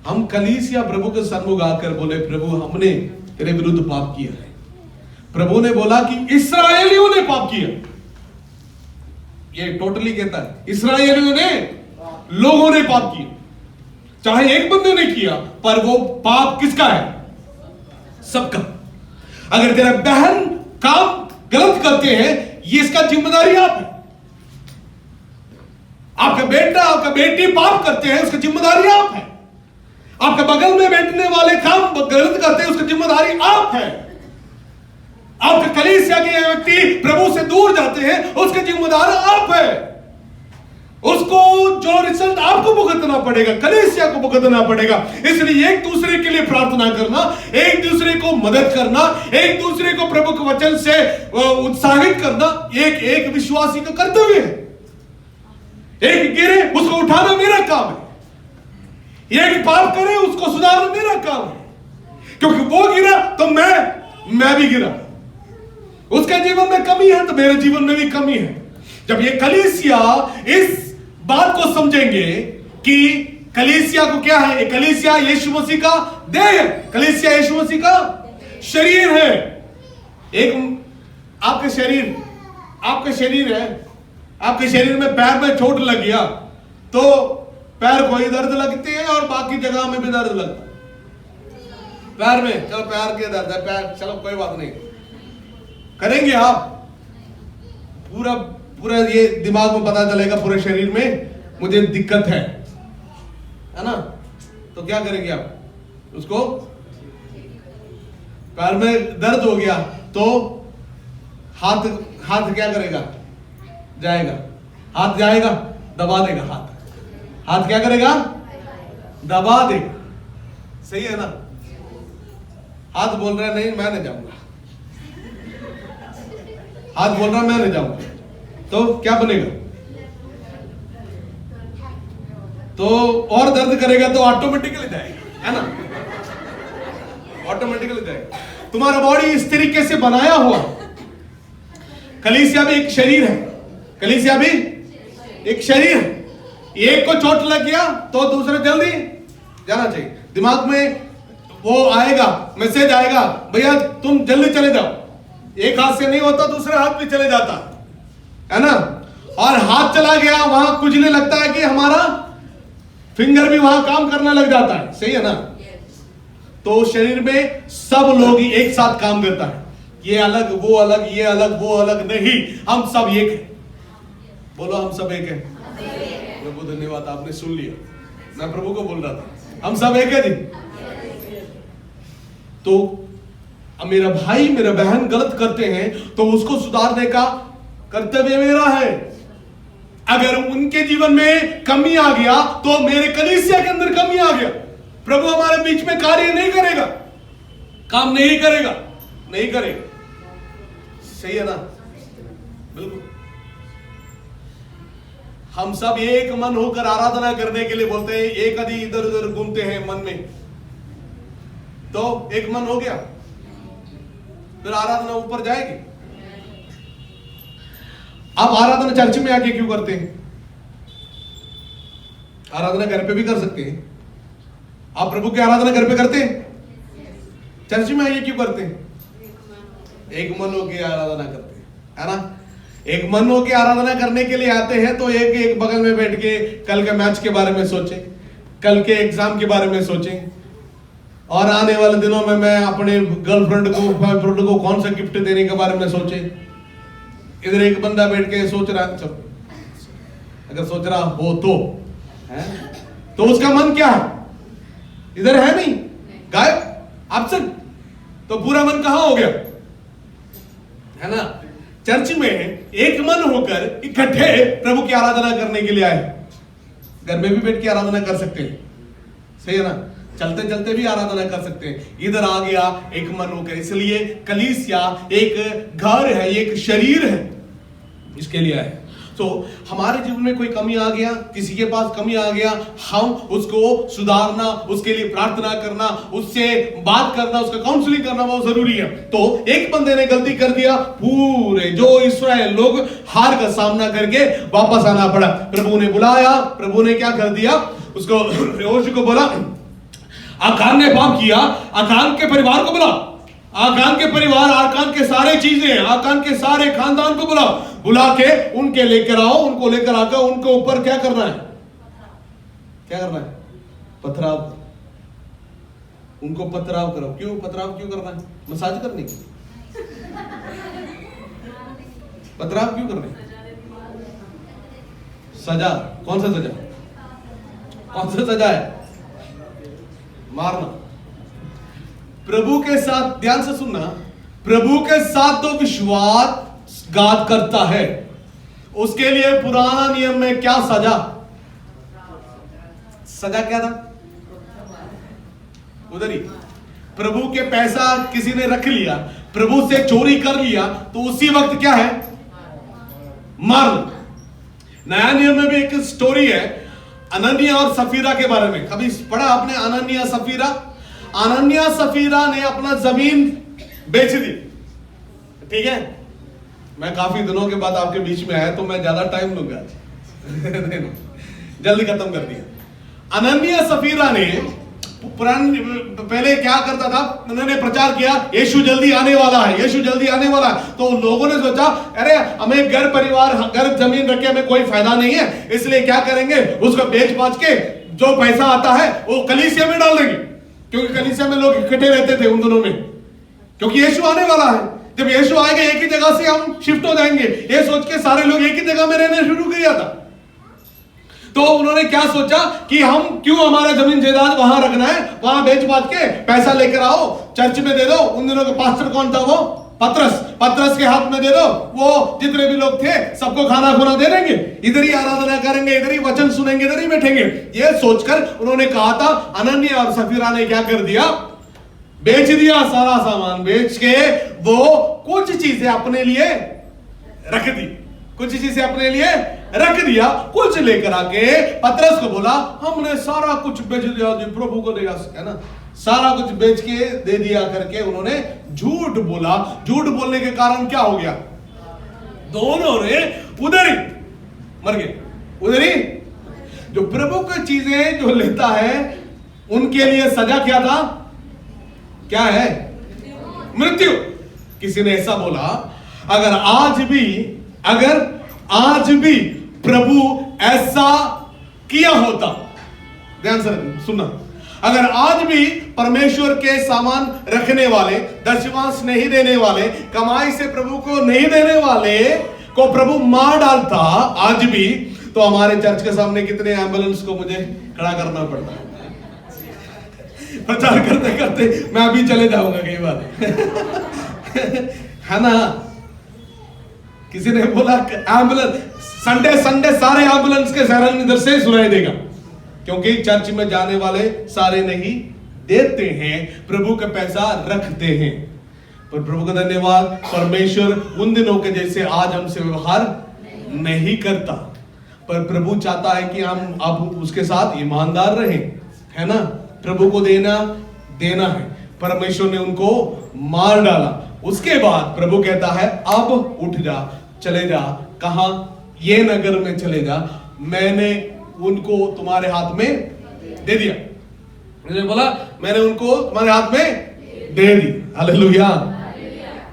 हम कलीसिया प्रभु के सन्मुख आकर बोले, प्रभु हमने तेरे विरुद्ध पाप किया है। प्रभु ने बोला कि इस्राएलियों ने पाप किया। ये टोटली कहता है, इस्राएलियों ने, लोगों ने पाप किया। चाहे एक बंदे ने किया, पर वो पाप किसका है? सबका। अगर तेरा बहन काम गलत करते हैं, ये इसका जिम्मेदारी आप है। आपका बेटा, आपका बेटी पाप करते हैं, उसकी जिम्मेदारी आप है। आपके बगल में बैठने वाले काम गलत करते हैं, उसकी जिम्मेदारी आप है। आपके कलीसिया के व्यक्ति प्रभु से दूर जाते हैं, उसके जिम्मेदार आप है। उसको जो रिजल्ट आपको भुगतना पड़ेगा, कलीसिया को भुगतना पड़ेगा। इसलिए एक दूसरे के लिए प्रार्थना करना, एक दूसरे को मदद करना, एक दूसरे को प्रभु के वचन से उत्साहित करना एक विश्वासी का कर्तव्य है। एक गिरे उसको उठाना मेरा काम है, एक पाप करे उसको सुधारना मेरा काम है। क्योंकि वो गिरा तो मैं भी गिरा। उसके जीवन में कमी है तो मेरे जीवन में भी कमी है। जब ये कलीसिया इस बात को समझेंगे कि कलीसिया को क्या है, ये कलीसिया यीशु मसीह का देह है, कलीसिया यीशु मसीह का शरीर है। एक आपके शरीर है, आपके शरीर में पैर में चोट लग गया तो पैर को ही दर्द लगते हैं और बाकी जगह में भी दर्द लगता है। पैर में, चलो पैर के दर्द है, पैर, चलो कोई बात नहीं, करेंगे आप। पूरा ये दिमाग में पता चलेगा पूरे शरीर में मुझे दिक्कत है ना? तो क्या करेंगे आप? उसको पैर में दर्द हो गया तो हाथ क्या करेगा? जाएगा, हाथ जाएगा, दबा देगा। हाथ क्या करेगा? दबा देगा। सही है ना? हाथ बोल रहा है नहीं मैं नहीं जाऊंगा, हाथ बोल रहा मैं नहीं जाऊंगा, तो क्या बनेगा? तो और दर्द करेगा तो ऑटोमेटिकली जाएगा, है ना? ऑटोमेटिकली जाएगा। तुम्हारा बॉडी इस तरीके से बनाया हुआ, कलीसिया भी एक शरीर है, कलीसिया भी एक शरीर है। एक को चोट लग गया तो दूसरे जल्दी जाना चाहिए। दिमाग में वो आएगा, मैसेज आएगा, भैया तुम जल्दी चले जाओ। एक हाथ से नहीं होता, दूसरे हाथ भी चले जाता है ना? और हाथ चला गया, वहां खुजने लगता है कि हमारा फिंगर भी वहां काम करने लग जाता है। सही है ना? तो शरीर में सब लोग ही एक साथ काम करता है। ये अलग, वो अलग, ये अलग, वो अलग नहीं, हम सब एक है। बोलो हम सब एक है। प्रभु धन्यवाद, आपने सुन लिया, मैं प्रभु को बोल रहा था, हम सब एक है जी। तो मेरा भाई मेरा बहन गलत करते हैं तो उसको सुधारने का कर्तव्य मेरा है। अगर उनके जीवन में कमी आ गया तो मेरे कलीसिया के अंदर कमी आ गया, प्रभु हमारे बीच में कार्य नहीं करेगा, काम नहीं करेगा। सही है ना? बिल्कुल। हम सब एक मन होकर आराधना करने के लिए बोलते हैं, एक आदि इधर उधर घूमते हैं मन में, तो एक मन हो गया, फिर आराधना ऊपर जाएगी। आप आराधना चर्च में आके क्यों करते हैं? आराधना घर पे भी कर सकते हैं। आप प्रभु की आराधना घर पे करते हैं, चर्च में आइए क्यों करते हैं? एक मन होकर आराधना करते हैं, है ना? एक मन होकर आराधना करने के लिए आते हैं तो एक बगल में बैठ के कल के मैच के बारे में सोचें, कल के एग्जाम के बारे में सोचें, और आने वाले दिनों में मैं अपने गर्लफ्रेंड को बॉयफ्रेंड को कौन सा गिफ्ट देने के बारे में सोचे। इधर एक बंदा बैठ के सोच रहा है, अगर सोच रहा हो तो उसका मन क्या है? इधर है नहीं, गायब, एब्सेंट। तो पूरा मन कहां हो गया? है ना? चर्च में एक मन होकर इकट्ठे प्रभु की आराधना करने के लिए आए। घर में भी बैठ के आराधना कर सकते हैं, सही है ना? चलते चलते भी आराधना कर सकते हैं। इधर आ गया एक मन होकर। इसलिए कलीसिया एक घर है, एक शरीर है, इसके लिए आए। तो हमारे जीवन में कोई कमी आ गया, किसी के पास कमी आ गया, हम उसको सुधारना, उसके लिए प्रार्थना करना, उससे बात करना, उसका काउंसलिंग करना बहुत जरूरी है। तो एक बंदे ने गलती कर दिया, पूरे जो इस्राएल लोग हार का सामना करके वापस आना पड़ा। प्रभु ने बुलाया, प्रभु ने क्या कर दिया? उसको यहोशू को बोला, आकान ने पाप किया, आकान के परिवार को बुला, आकान के परिवार, आकान के सारे चीजें, आकान के सारे खानदान को बुलाओ, बुला के उनके लेकर आओ, उनको लेकर आकर उनके ऊपर क्या करना है? क्या करना है? पथराव। उनको पथराव करो। क्यों पथराव क्यों करना है? मसाज करने की? पथराव क्यों करना है? सजा। कौन सा सजा? कौन सा सजा है? मारना। प्रभु के साथ, ध्यान से सुनना, प्रभु के साथ तो विश्वासघात करता है, उसके लिए पुराना नियम में क्या सजा? सजा क्या था? उधर ही प्रभु के पैसा किसी ने रख लिया, प्रभु से चोरी कर लिया, तो उसी वक्त क्या है? मारना। नया नियम में भी एक स्टोरी है अनन्या और सफीरा के बारे में। कभी पढ़ा आपने अनन्या सफीरा? अनन्या सफीरा ने अपना जमीन बेच दी, ठीक है? मैं काफी दिनों के बाद आपके बीच में आया तो मैं ज्यादा टाइम लूंगा जल्दी खत्म कर दिया। अनन्या सफीरा ने पहले क्या करता था? उन्होंने प्रचार किया यीशु जल्दी आने वाला है, यीशु जल्दी आने वाला है। तो लोगों ने सोचा अरे हमें घर परिवार, घर जमीन रखे हमें कोई फायदा नहीं है, इसलिए क्या करेंगे? उसको बेच बाच के जो पैसा आता है वो कलीसिया में डाल देंगे, क्योंकि कलीसिया में लोग इकट्ठे रहते थे उन दिनों में, क्योंकि यीशु आने वाला है। जब यीशु आएगा एक ही जगह से हम शिफ्ट हो जाएंगे, ये सोच के सारे लोग एक ही जगह में रहने शुरू किया था। तो उन्होंने क्या सोचा कि हम क्यों हमारा जमीन जायदाद वहां रखना है, वहां बेच बाच के पैसा लेकर आओ, चर्च में दे दो। उन दिनों के पास्टर कौन था? वो पतरस के हाथ में दे दो, वो जितने भी लोग थे सबको खाना खुना दे देंगे, इधर ही आराधना करेंगे, इधर ही वचन सुनेंगे, इधर ही बैठेंगे। ये सोचकर उन्होंने कहा था। अनन्या और सफीरा ने क्या कर दिया? बेच दिया, सारा सामान बेच के वो कुछ चीजें अपने लिए रख दी, कुछ चीजें अपने लिए रख दिया, कुछ लेकर आके पतरस को बोला हमने सारा कुछ बेच दिया जी, प्रभु को देगा, है ना? सारा कुछ बेच के दे दिया करके उन्होंने झूठ बोला। झूठ बोलने के कारण क्या हो गया? दोनों ने उधर ही मर गए, उधर ही। जो प्रभु की चीजें जो लेता है उनके लिए सजा क्या था? क्या है? मृत्यु। किसी ने ऐसा बोला अगर आज भी प्रभु ऐसा किया होता, ध्यान से सुनना, अगर आज भी परमेश्वर के सामान रखने वाले, दशमांश नहीं देने वाले, कमाई से प्रभु को नहीं देने वाले को प्रभु मार डालता आज भी, तो हमारे चर्च के सामने कितने एम्बुलेंस को मुझे खड़ा करना पड़ता है। प्रचार करते करते मैं अभी चले जाऊंगा कई बार है ना? किसी ने बोला एम्बुलेंस संडे सारे एम्बुलेंस के सायरन इधर से सुनाई देगा, क्योंकि चर्च में जाने वाले सारे नहीं देते हैं, प्रभु का पैसा रखते हैं। पर प्रभु का धन्यवाद, परमेश्वर उन दिनों के जैसे आज हमसे व्यवहार नहीं करता, पर प्रभु चाहता है कि हम अब उसके साथ ईमानदार रहें, है ना? प्रभु को देना है। परमेश्वर ने उनको मार डाला, उसके बाद प्रभु कहता है अब उठ जा, चले जा। कहां? ये नगर में चले जा, मैंने उनको तुम्हारे हाथ में दे दिया। मैंने बोला मैंने उनको तुम्हारे हाथ में दे दी। हालेलुया।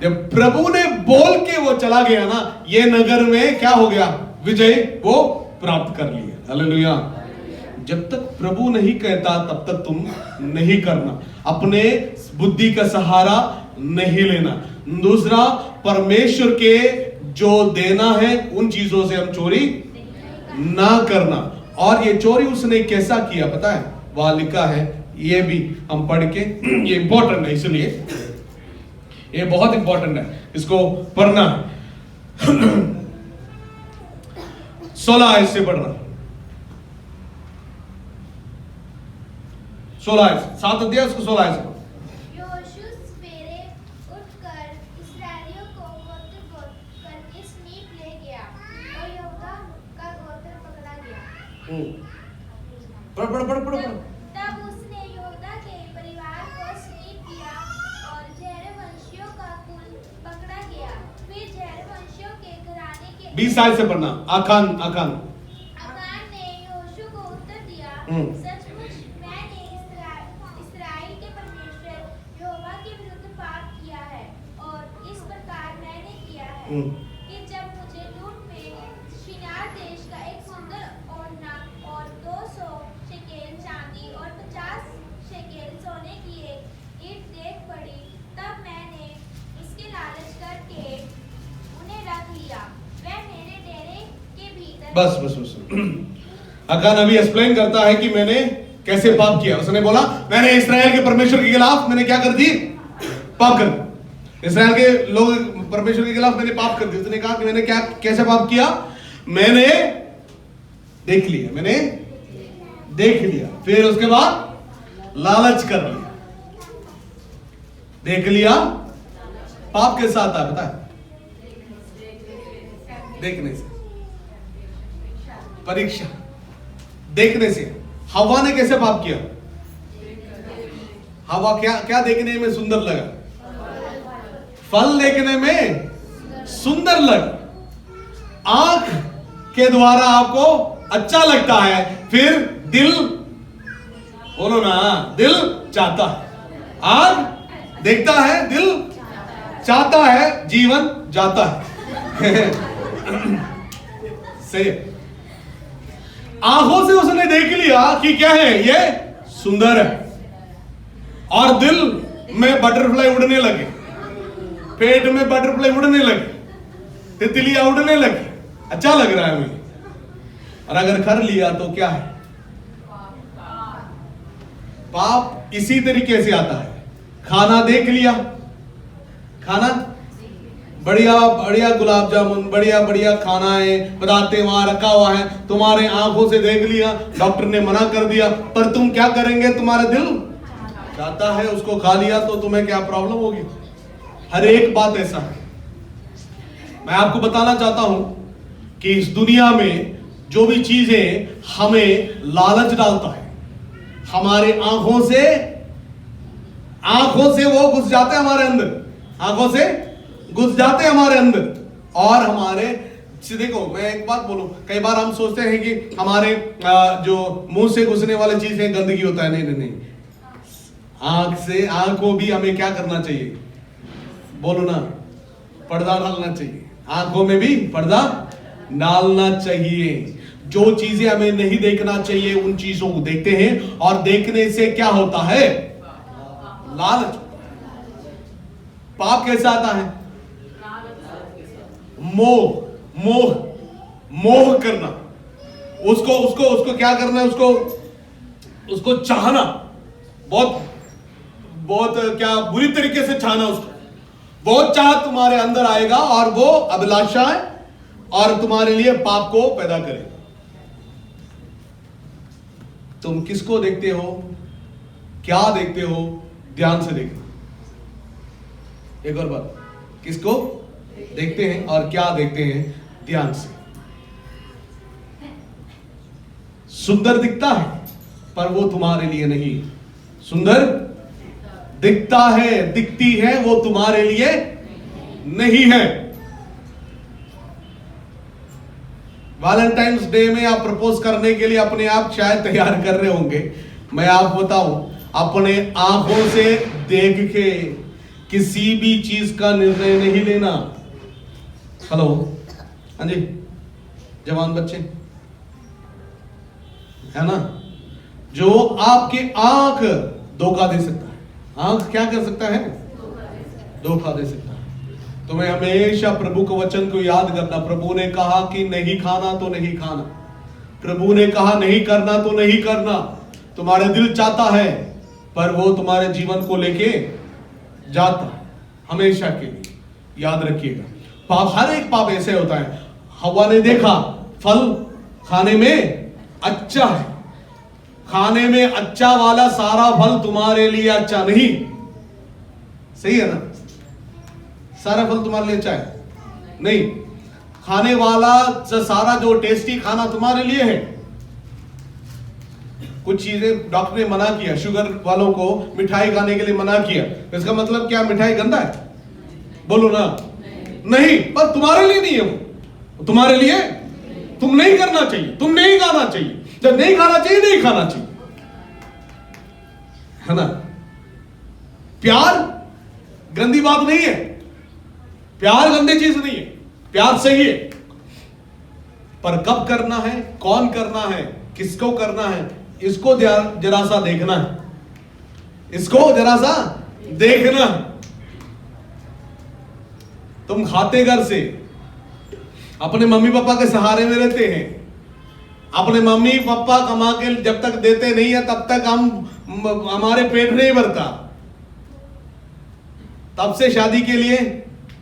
जब प्रभु ने बोल के वो चला गया ना, ये नगर में क्या हो गया? विजय वो प्राप्त कर लिया। हालेलुया। जब तक प्रभु नहीं कहता तब तक तुम नहीं करना, अपने बुद्धि का सहारा नहीं लेना। दूसरा, परमेश्वर के जो देना है उन चीजों से हम चोरी ना करना। और ये चोरी उसने कैसा किया पता है, वहां लिखा है, ये भी हम पढ़ के, ये इंपॉर्टेंट है, इसलिए ये बहुत इंपॉर्टेंट है, इसको पढ़ना है। 16 आयत से पढ़ना, 16 आयत, 7 अध्याय उसको 16 आयत से। यहोशू सवेरे उठकर इस्राएलियों को गोत्र गोत्र करके समीप ले गया और यहूदा का गोत्र पकड़ा गया। पढ़। तब उसने यहूदा के परिवार को समीप किया और जहरवंशियों का कुल पकड़ा गया। फिर जहरवंशियों के घराने के 20 आयत से पढ़ना। आकान अकान ने यहोशू को उत्तर दिया, सचमुच मैंने इस्राएल के परमेश्वर यहोवा के विरुद्ध पाप किया है और इस प्रकार मैंने किया है कि जब मुझे लूट में शिनार देश का एक सुंदर ओढ़ना और 200 शेकेल चांदी और 50 शेकेल सोने की एक ईंट देख पड़ी, तब मैंने उसके लालच करके उन्हें रख लिया। वह मेरे डेरे के भीतर बस अकान अभी एक्सप्लेन करता है कि मैंने कैसे पाप किया। उसने बोला मैंने इस्राएल के परमेश्वर के खिलाफ मैंने क्या कर दी, पाप कर दी। इस्राएल के लोग परमेश्वर के खिलाफ मैंने पाप कर दी। उसने कहा कि मैंने क्या कैसे पाप किया, मैंने देख लिया, मैंने देख लिया, फिर उसके बाद लालच कर लिया। देख लिया पाप के साथ आता है पता है, देखने से, परीक्षा देखने से। हवा ने कैसे पाप किया, हवा क्या क्या देखने में सुंदर लगा, फल देखने में सुंदर लगा, आंख के द्वारा आपको अच्छा लगता है, फिर दिल, बोलो ना, दिल चाहता है, आंख देखता है, दिल चाहता है, जीवन जाता है। सही है। आंखों से उसने देख लिया कि क्या है, ये सुंदर है, और दिल में बटरफ्लाई उड़ने लगे, पेट में बटरफ्लाई उड़ने लगे, तितलियां उड़ने लगी, अच्छा लग रहा है मुझे। और अगर कर लिया तो क्या है, पाप इसी तरीके से आता है। खाना देख लिया, खाना बढ़िया बढ़िया गुलाब जामुन, बढ़िया बढ़िया खाना है, पदार्थ वहां रखा हुआ है, तुम्हारे आंखों से देख लिया, डॉक्टर ने मना कर दिया, पर तुम क्या करेंगे, तुम्हारा दिल चाहता है, उसको खा लिया तो तुम्हें क्या प्रॉब्लम होगी। हर एक बात ऐसा है। मैं आपको बताना चाहता हूं कि इस दुनिया में जो भी चीजें हमें लालच डालता है, हमारे आंखों से वो घुस जाते हैं हमारे अंदर, आंखों से घुस जाते हैं हमारे अंदर, और हमारे देखो मैं एक बात बोलूं, कई बार हम सोचते हैं कि हमारे जो मुंह से घुसने वाली चीजें गंदगी होता है, नहीं, आंख को भी हमें क्या करना चाहिए, बोलो ना, पर्दा डालना चाहिए, आंखों में भी पर्दा डालना चाहिए। जो चीजें हमें नहीं देखना चाहिए उन चीजों को देखते हैं, और देखने से क्या होता है, लालच। पाप कैसे आता है, मोह करना, उसको क्या करना है, उसको चाहना, बहुत क्या बुरी तरीके से चाहना, उसको बहुत चाह तुम्हारे अंदर आएगा, और वो अभिलाषा है और तुम्हारे लिए पाप को पैदा करेगा। तुम किसको देखते हो, क्या देखते हो, ध्यान से देखना। एक और बात, किसको देखते हैं और क्या देखते हैं, ध्यान से। सुंदर दिखता है पर वो तुम्हारे लिए नहीं, सुंदर दिखता है, दिखती है, वो तुम्हारे लिए नहीं है। वैलेंटाइंस डे में आप प्रपोज करने के लिए अपने आप शायद तैयार कर रहे होंगे। मैं आप बताऊं, अपने आंखों से देख के किसी भी चीज का निर्णय नहीं लेना। हेलो, हाँ जी, जवान बच्चे है ना, जो आपके आंख धोखा दे सकता है, आंख क्या कर सकता है, धोखा दे सकता है। तुम्हें हमेशा प्रभु के वचन को याद करना। प्रभु ने कहा कि नहीं खाना तो नहीं खाना, प्रभु ने कहा नहीं करना तो नहीं करना। तुम्हारे दिल चाहता है पर वो तुम्हारे जीवन को लेके जाता है हमेशा के लिए। याद रखिएगा, पाप, हर एक पाप ऐसे होता है। हवा ने देखा फल खाने में अच्छा है, खाने में अच्छा वाला सारा फल तुम्हारे लिए अच्छा नहीं। सही है ना? सारा फल तुम्हारे लिए अच्छा है नहीं। खाने वाला सारा जो टेस्टी खाना तुम्हारे लिए है। कुछ चीजें डॉक्टर ने मना किया, शुगर वालों को मिठाई खाने के लिए मना किया। इसका मतलब क्या मिठाई गंदा है? बोलो ना, नहीं। पर तुम्हारे लिए नहीं है वो, तुम्हारे लिए तुम नहीं करना चाहिए, तुम नहीं खाना चाहिए। जब नहीं खाना चाहिए, नहीं खाना चाहिए, है ना? प्यार गंदी बात नहीं है, प्यार गंदी चीज नहीं है, प्यार सही है। पर कब करना है, कौन करना है, किसको करना है, इसको जरा सा देखना है, इसको जरा सा देखना है। तुम खाते घर से अपने मम्मी पापा के सहारे में रहते हैं। अपने मम्मी पापा कमा के जब तक देते नहीं है तब तक हमारे पेट नहीं भरता। तब से शादी के लिए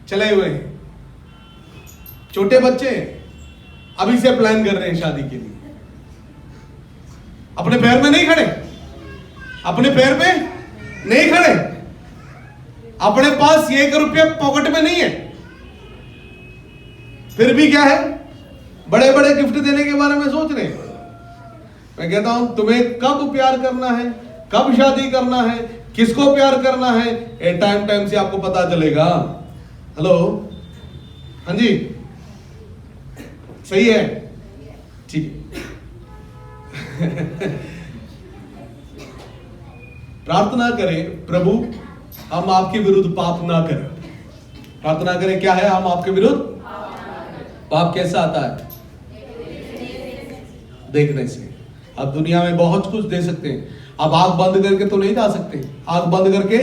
चले हुए हैं। छोटे बच्चे अभी से प्लान कर रहे हैं शादी के लिए। अपने पैर में नहीं खड़े, अपने पैर पे नहीं खड़े, अपने पास 1 रुपया पॉकेट में नहीं है, फिर भी क्या है, बड़े बड़े गिफ्ट देने के बारे में सोच रहे हैं। मैं कहता हूं तुम्हें कब प्यार करना है, कब शादी करना है, किसको प्यार करना है, ये टाइम से आपको पता चलेगा। हेलो, हाँ जी, सही है, ठीक है। प्रार्थना करें, प्रभु हम आपके विरुद्ध पाप ना करें। प्रार्थना करें, क्या है, हम आपके विरुद्ध पाप कैसा आता है? देखने से। अब दुनिया में बहुत कुछ दे सकते हैं, अब आंख बंद करके तो नहीं जा सकते। आंख बंद करके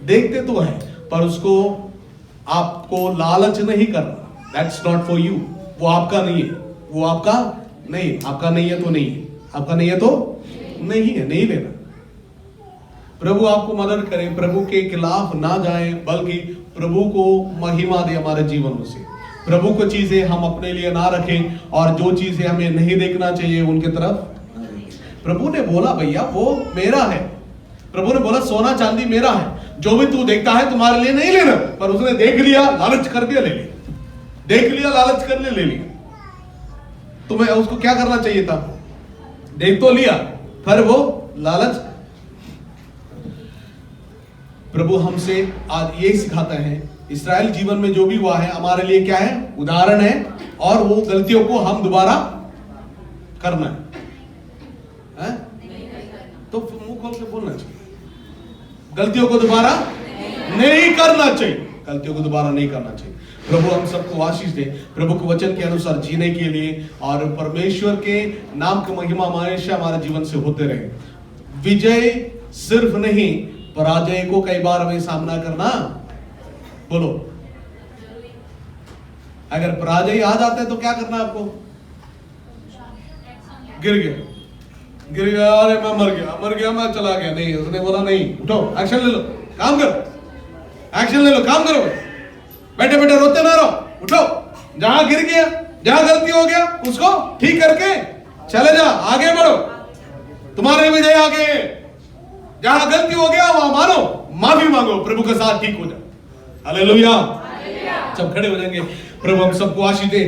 देखते तो है, पर उसको आपको लालच नहीं करना। That's not for you. वो आपका नहीं है, वो आपका नहीं, आपका नहीं है तो नहीं है, आपका नहीं है तो नहीं है, नहीं लेना। प्रभु आपको मदद करे, प्रभु के खिलाफ ना जाए, बल्कि प्रभु को महिमा दे हमारे जीवन से। प्रभु को चीजें हम अपने लिए ना रखें, और जो चीजें हमें नहीं देखना चाहिए उनके तरफ। प्रभु ने बोला भैया वो मेरा है, प्रभु ने बोला सोना चांदी मेरा है, जो भी तू देखता है तुम्हारे लिए नहीं लेना। पर उसने देख लिया, लालच कर दिया, ले लिया, देख लिया, लालच कर लिया, ले लिया। तुम्हें उसको क्या करना चाहिए था? देख तो लिया, फिर वो लालच। प्रभु हमसे आज यही सिखाता है। इस्राएल जीवन में जो भी हुआ है हमारे लिए क्या है, उदाहरण है, और वो गलतियों को हम दोबारा करना है? तो मुंह खोल के बोलना चाहिए, गलतियों को दोबारा नहीं करना चाहिए, गलतियों को दोबारा नहीं करना चाहिए। प्रभु हम सबको आशीष दे, प्रभु के वचन के अनुसार जीने के लिए, और परमेश्वर के नाम की महिमा हमेशा हमारे जीवन से होते रहे। विजय सिर्फ नहीं, पराजय को कई बार हमें सामना करना, बोलो, अगर पराजय आ जाता है तो क्या करना आपको? गिर गया, अरे मैं मर गया, मैं चला गया, नहीं, उसने बोला नहीं, उठो, एक्शन ले लो, काम करो, एक्शन ले लो, काम करो, बैठे बैठे रोते ना रहो, उठो, जहां गिर गया, जहां गलती हो गया उसको ठीक करके चले जा, आगे बढ़ो, तुम्हारे विजय आगे। जहां गलती हो गया वहां मानो, माफी मांगो, प्रभु के साथ ठीक हो जाओ। हालेलुया। सब खड़े हो जाएंगे। प्रभु हम सबको आशीष दे।